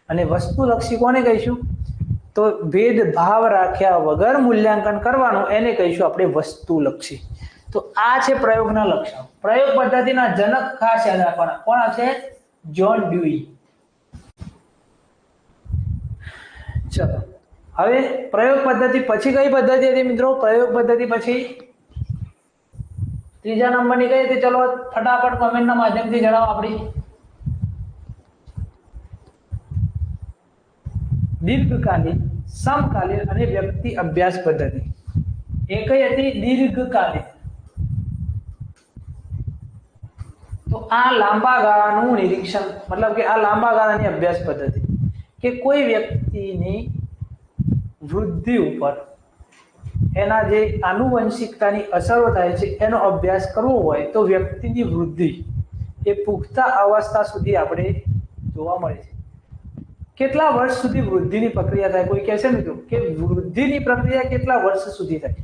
અને વસ્તુલક્ષી કોને કહીશું? તો ભેદભાવ રાખ્યા વગર મૂલ્યાંકન કરવાનું, એને કહીશું આપણે વસ્તુલક્ષી. તો આ છે પ્રયોગના લક્ષણો. પ્રયોગ પદ્ધતિના જનક ખાસ યાદ રાખવાના. કોણ છે? John Dewey. ચલો, હવે પ્રયોગ પદ્ધતિ પછી કઈ પદ્ધતિ હતી મિત્રો? પ્રયોગ પદ્ધતિ પછી ત્રીજા નંબરની કઈ હતી? ચલો ફટાફટ કોમેન્ટના માધ્યમથી જણાવો. આપણી દીર્ઘકાલીન, સમકાલીન અને વ્યક્તિ અભ્યાસ પદ્ધતિ. એ કઈ હતી? દીર્ઘકાલીન. તો આ લાંબા ગાળાનું નિરીક્ષણ, મતલબ કે આ લાંબા ગાળાની અભ્યાસ પદ્ધતિ કે કોઈ વ્યક્તિની વૃદ્ધિ ઉપર એના જે આનુવંશિકતાની અસરો થાય છે એનો અભ્યાસ કરવો હોય તો વ્યક્તિની વૃદ્ધિ એ પુખ્ત અવસ્થા સુધી આપણે જોવા મળે છે. કેટલા વર્ષ સુધી વૃદ્ધિની પ્રક્રિયા થાય? કોઈ કહે છે મિત્રો કે વૃદ્ધિની પ્રક્રિયા કેટલા વર્ષ સુધી થાય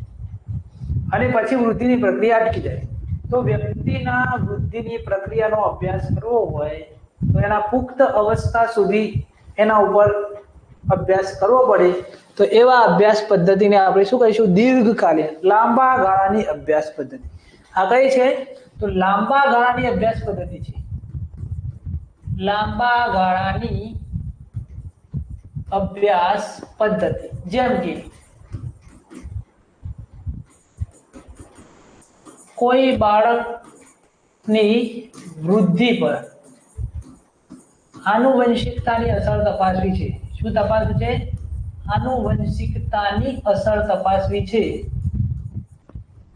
અને પછી વૃદ્ધિની પ્રક્રિયા અટકી જાય. તો વ્યક્તિના વૃદ્ધિની પ્રક્રિયાનો અભ્યાસ કરવો હોય તો એના પુખ્ત અવસ્થા સુધી એના ઉપર અભ્યાસ કરવો પડે. તો એવા અભ્યાસ પદ્ધતિને આપણે શું કહીશું? દીર્ઘકાલીન, લાંબા ગાળાની અભ્યાસ પદ્ધતિ. આ કઈ છે? તો લાંબા ગાળાની અભ્યાસ પદ્ધતિ છે. લાંબા ગાળાની અભ્યાસ પદ્ધતિ. જેમ કે કોઈ બાળકની વૃદ્ધિ પર આનુવંશિકતાની અસર તપાસવી છે. શું તપાસવું છે? આનુવંશિકતાની અસર તપાસવી છે.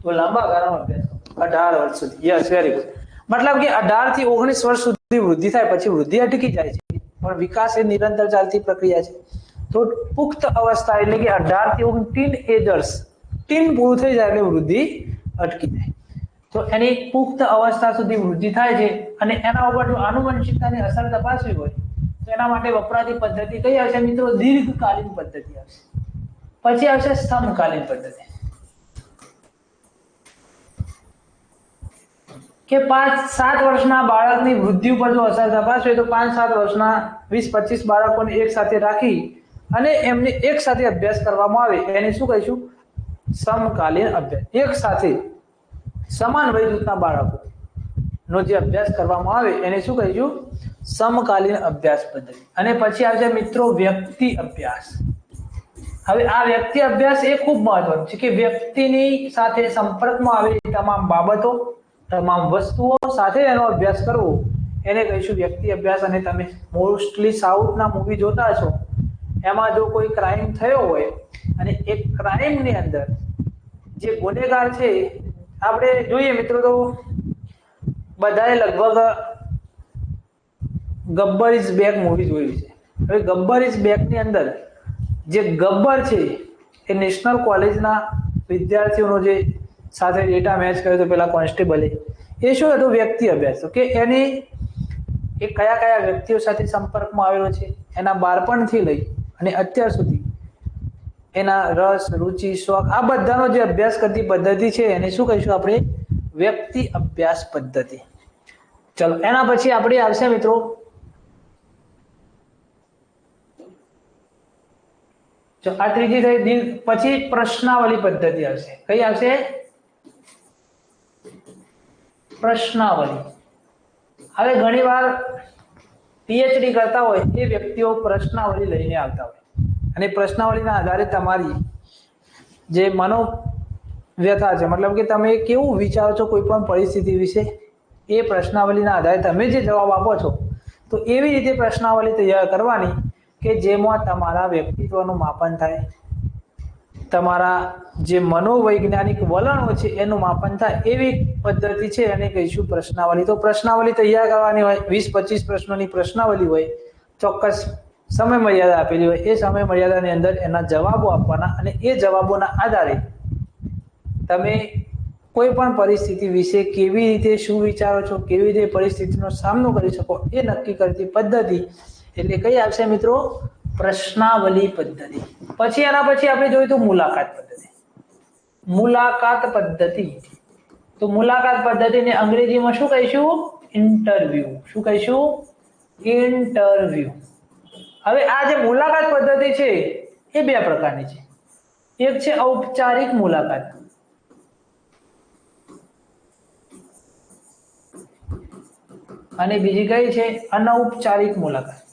તો લાંબા ગાળાનો અભ્યાસ 18 વર્ષ સુધી. Yes, very good. મતલબ કે 18 થી 19 વર્ષ સુધી વૃદ્ધિ થાય, પછી વૃદ્ધિ અટકી જાય છે. પણ વિકાસ એ નિરંતર ચાલતી પ્રક્રિયા છે. તો પુખ્ત અવસ્થા એટલે કે 18 થી 19 ટીન એજર્સ, ટીન પૂરું થઈ જાય એટલે વૃદ્ધિ અટકી જાય. તો એની પુખ્ત અવસ્થા સુધી વૃદ્ધિ થાય છે અને એના ઉપર જો આનુવંશિકતાની અસર તપાસવી હોય તો એના માટે વપરાતી પદ્ધતિ કઈ આવશે મિત્રો? દીર્ઘકાલીન પદ્ધતિ આવશે. પછી આવશે સમકાલીન પદ્ધતિ. કે 5-7 વર્ષના બાળકની વૃદ્ધિ ઉપર જો અસર તપાસવી હોય તો 5-7 વર્ષના 20-25 બાળકોને એક સાથે રાખી અને એમને એક સાથે અભ્યાસ કરવામાં આવે એને શું કહીશું? સમકાલીન અભ્યાસ. એક સાથે સમાન વય જૂથના બાળકો નો જે અભ્યાસ કરવામાં આવે એને શું કહીશું? સમકાલીન અભ્યાસ પદ્ધતિ. અને પછી આવશે મિત્રો વ્યક્તિ અભ્યાસ. હવે આ વ્યક્તિ અભ્યાસ એ ખૂબ મહત્વનું છે કે વ્યક્તિની સાથે સંપર્કમાં આવેલી તમામ બાબતો, તમામ વસ્તુઓ સાથે એનો અભ્યાસ કરવો એને કહીશું વ્યક્તિ અભ્યાસ. અને તમે મોસ્ટલી સાઉથના મૂવી જોતા છો, એમાં જો કોઈ ક્રાઇમ થયો હોય અને એ ક્રાઇમની અંદર જે ગુનેગાર છે, આપણે જોઈએ મિત્રો તો બધાએ લગભગ ગબ્બર ઇઝ બેક મૂવી જોયું છે. હવે ગબ્બર ઇઝ બેકની અંદર જે ગબ્બર છે એ નેશનલ કોલેજના વિદ્યાર્થીઓનો જે સાથે ડેટા મેચ કર્યો તો પેલા કોન્સ્ટેબલે, એ શું હતું? વ્યક્તિ અભ્યાસ. તો કે એની એ કયા કયા વ્યક્તિઓ સાથે સંપર્કમાં આવેલો છે, એના બાળપણથી લઈ અને અત્યાર સુધી એના રસ, રુચિ, શોખ, આ બધાનો જે અભ્યાસ કરતી પદ્ધતિ છે એને શું કહીશું આપણે? વ્યક્તિ અભ્યાસ પદ્ધતિ. ચલો, એના પછી આપણે આવશે મિત્રો આ ત્રીજી થઈ. પછી પ્રશ્નાવલી પદ્ધતિ આવશે. કઈ આવશે? પ્રશ્નાવલી. હવે ઘણીવાર પીએચડી કરતા હોય એ વ્યક્તિઓ પ્રશ્નાવલી લઈને આવતા હોય અને પ્રશ્નાવલીના આધારે તમારી જે મનોવ્યથા છે, મતલબ કે તમે કેવું વિચારો છો કોઈ પણ પરિસ્થિતિ વિશે, એ પ્રશ્નાવલીના આધારે તમે જે જવાબ આપો છો તો એવી રીતે પ્રશ્નાવલી તૈયાર કરવાની કે જેમાં તમારા વ્યક્તિત્વનું માપન થાય, તમારા જે મનોવૈજ્ઞાનિક વલણો છે એનું માપન થાય. એવી પદ્ધતિ છે એને કહીશું પ્રશ્નાવલી. તો પ્રશ્નાવલી તૈયાર કરવાની હોય, 20-25 પ્રશ્નોની પ્રશ્નાવલી હોય, ચોક્કસ સમય મર્યાદા આપેલી હોય, એ સમય મર્યાદાની અંદર એના જવાબો આપવાના અને એ જવાબોના આધારે તમે કોઈ પણ પરિસ્થિતિ વિશે કેવી રીતે શું વિચારો છો, કેવી રીતે પરિસ્થિતિનો સામનો કરી શકો એ નક્કી કરતી પદ્ધતિ એટલે કઈ આવશે મિત્રો? પ્રશ્નાવલી પદ્ધતિ. પછી એના પછી આપણે જોયું તો મુલાકાત પદ્ધતિ. મુલાકાત પદ્ધતિ. તો મુલાકાત પદ્ધતિને અંગ્રેજીમાં શું કહીશું? ઇન્ટરવ્યુ. શું કહીશું? ઇન્ટરવ્યુ. હવે આ જે મુલાકાત પદ્ધતિ છે એ બે પ્રકારની છે. એક છે ઔપચારિક મુલાકાત અને બીજી કઈ છે? અનૌપચારિક મુલાકાત.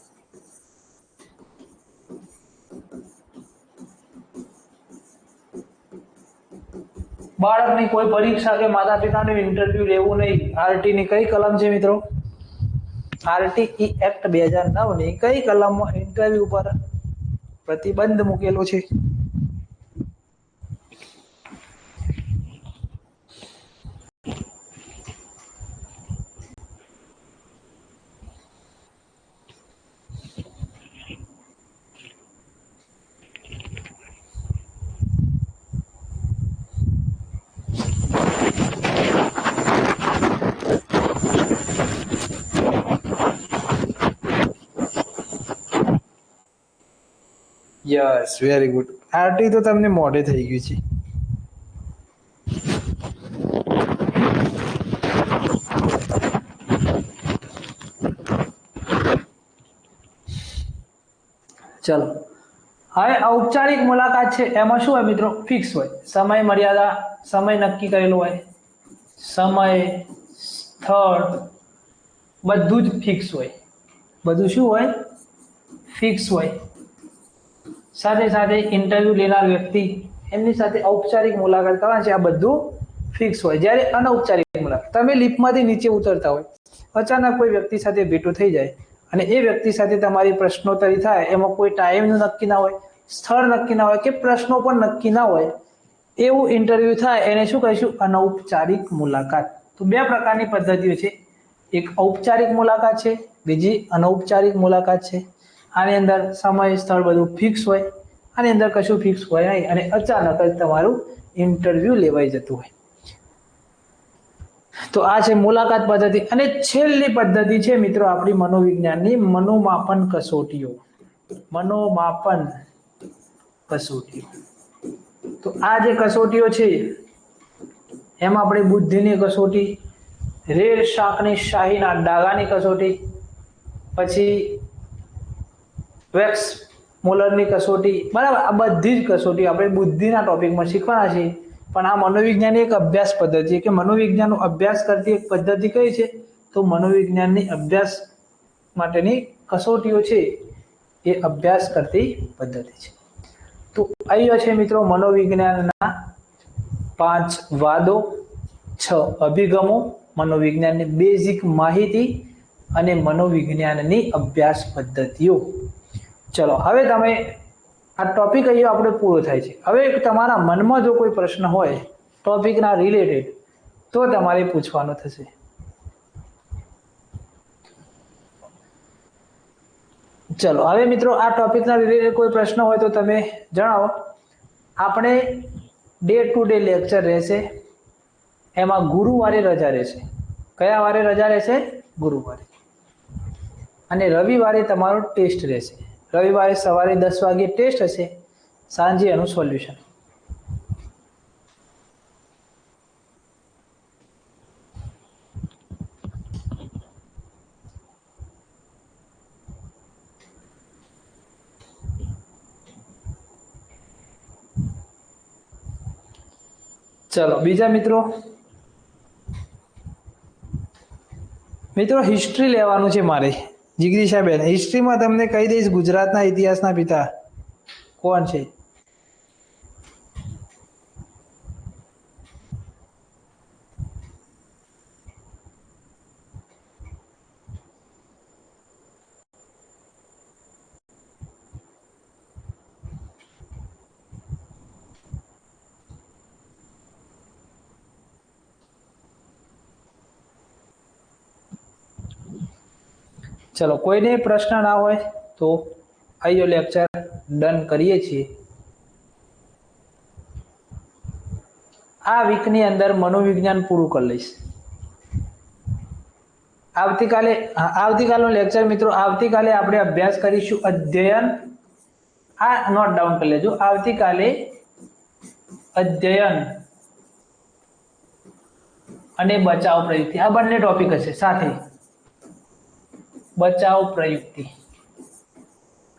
બાળકની કોઈ પરીક્ષા કે માતા પિતાનું ઇન્ટરવ્યુ લેવું નહીં. આરટી ની કઈ કલમ છે મિત્રો? આરટીઈ એક્ટ 2009 ની કઈ કલમમાં ઇન્ટરવ્યુ પર પ્રતિબંધ મૂકેલો છે? Yes, very good. આરટી તો તમને મોઢે થઈ ગયું છે. ચલો, હવે ઔપચારિક મુલાકાત છે એમાં શું હોય મિત્રો? ફિક્સ હોય, સમય મર્યાદા, સમય નક્કી કરેલો હોય, સમય, સ્થળ બધું જ ફિક્સ હોય. બધું શું હોય? ફિક્સ હોય. સાથે સાથે ઇન્ટરવ્યુ લેનાર વ્યક્તિ એમની સાથે ઔપચારિક મુલાકાત કરવાની છે, આ બધું ફિક્સ હોય. જ્યારે અનૌપચારિક મુલાકાત, તમે લિફ્ટમાંથી નીચે ઉતરતા હોય, અચાનક કોઈ વ્યક્તિ સાથે ભેટો થઈ જાય અને એ વ્યક્તિ સાથે તમારી પ્રશ્નોત્તરી થાય, એમાં કોઈ ટાઈમનું નક્કી ના હોય, સ્થળ નક્કી ના હોય કે પ્રશ્નો પણ નક્કી ના હોય, એવું ઇન્ટરવ્યુ થાય એને શું કહીશું? અનૌપચારિક મુલાકાત. તો બે પ્રકારની પદ્ધતિઓ છે, એક ઔપચારિક મુલાકાત છે, બીજી અનૌપચારિક મુલાકાત છે. આની અંદર સમય સ્થળ બધું ફિક્સ હોય, આની અંદર કશું ફિક્સ હોય નહીં અને અચાનક જ તમારું ઇન્ટરવ્યુ લેવાઈ જતું હોય. તો આ છે મુલાકાત પદ્ધતિ. અને છેલ્લી પદ્ધતિ છે મિત્રો આપણી મનોવિજ્ઞાનની મનોમાપન કસોટીઓ. મનોમાપન કસોટીઓ. તો આ જે કસોટીઓ છે એમાં આપણે બુદ્ધિની કસોટી, રેડ શાકની શાહીના ડાઘાની કસોટી, પછી વેક્સ મોલરની કસોટી, બરાબર, આ બધી જ કસોટી આપણે બુદ્ધિના ટોપિકમાં શીખવાના છે. પણ આ મનોવિજ્ઞાનની એક અભ્યાસ પદ્ધતિ કે મનોવિજ્ઞાનનો અભ્યાસ કરતી એક પદ્ધતિ કઈ છે? તો મનોવિજ્ઞાનની અભ્યાસ માટેની કસોટીઓ છે એ અભ્યાસ કરતી પદ્ધતિ છે. તો અહીંયા છે મિત્રો મનોવિજ્ઞાનના 5 વાદો, 6 અભિગમો, મનોવિજ્ઞાનની બેઝિક માહિતી અને મનોવિજ્ઞાનની અભ્યાસ પદ્ધતિઓ. ચલો, હવે તમે આ ટોપિક અહીંયા આપણે પૂરો થાય છે. હવે તમારા મનમાં જો કોઈ પ્રશ્ન હોય ટોપિકના રિલેટેડ તો તમારે પૂછવાનો થશે. ચલો, હવે મિત્રો આ ટોપિકના રિલેટેડ કોઈ પ્રશ્ન હોય તો તમે જણાવો. આપણે ડે ટુ ડે લેક્ચર રહેશે, એમાં ગુરુવારે રજા રહેશે. કયા વારે રજા રહેશે? ગુરુવારે. અને રવિવારે તમારો ટેસ્ટ રહેશે. રવિવારે સવારે 10 વાગે ટેસ્ટ હશે, સાંજે એનું સોલ્યુશન. ચલો, બીજા મિત્રો હિસ્ટ્રી લેવાનું છે મારે. જીગરી સાહેબ, હિસ્ટ્રીમાં તમને કહી દઈશ ગુજરાતના ઇતિહાસના પિતા કોણ છે. ચલો, કોઈને પ્રશ્ન ના હોય તો આયો લેક્ચર ડન કરીએ છીએ. આ વીકની અંદર મનોવિજ્ઞાન પૂરું કરી લઈશ. આવતીકાલનો લેક્ચર મિત્રો, આવતીકાલે આપણે અભ્યાસ કરીશું અધ્યયન. આ નોટ ડાઉન કરી લેજો. આવતીકાલે અધ્યયન અને બચાવ પ્રયુક્તિ, આ બંને ટોપિક હશે સાથે. બચાવ પ્રયુક્તિ,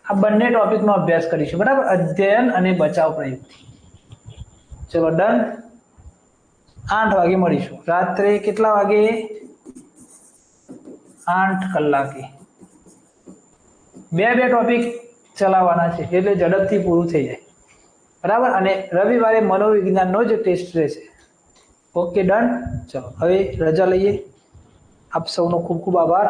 આ બંને ટોપિકનો અભ્યાસ કરીશું, બરાબર, અધ્યયન અને બચાવ પ્રયુક્તિ. ચલો ડન. 8 વાગે મળીશું. રાત્રે કેટલા વાગે? 8 કલાકે. બે ટોપિક ચલાવવાના છે એટલે ઝડપથી પૂરું થઈ જાય, બરાબર. અને રવિવારે મનોવિજ્ઞાનનો જ ટેસ્ટ રહેશે. Okay, done. ચલો હવે રજા લઈએ. આપ સૌનો ખૂબ ખૂબ આભાર.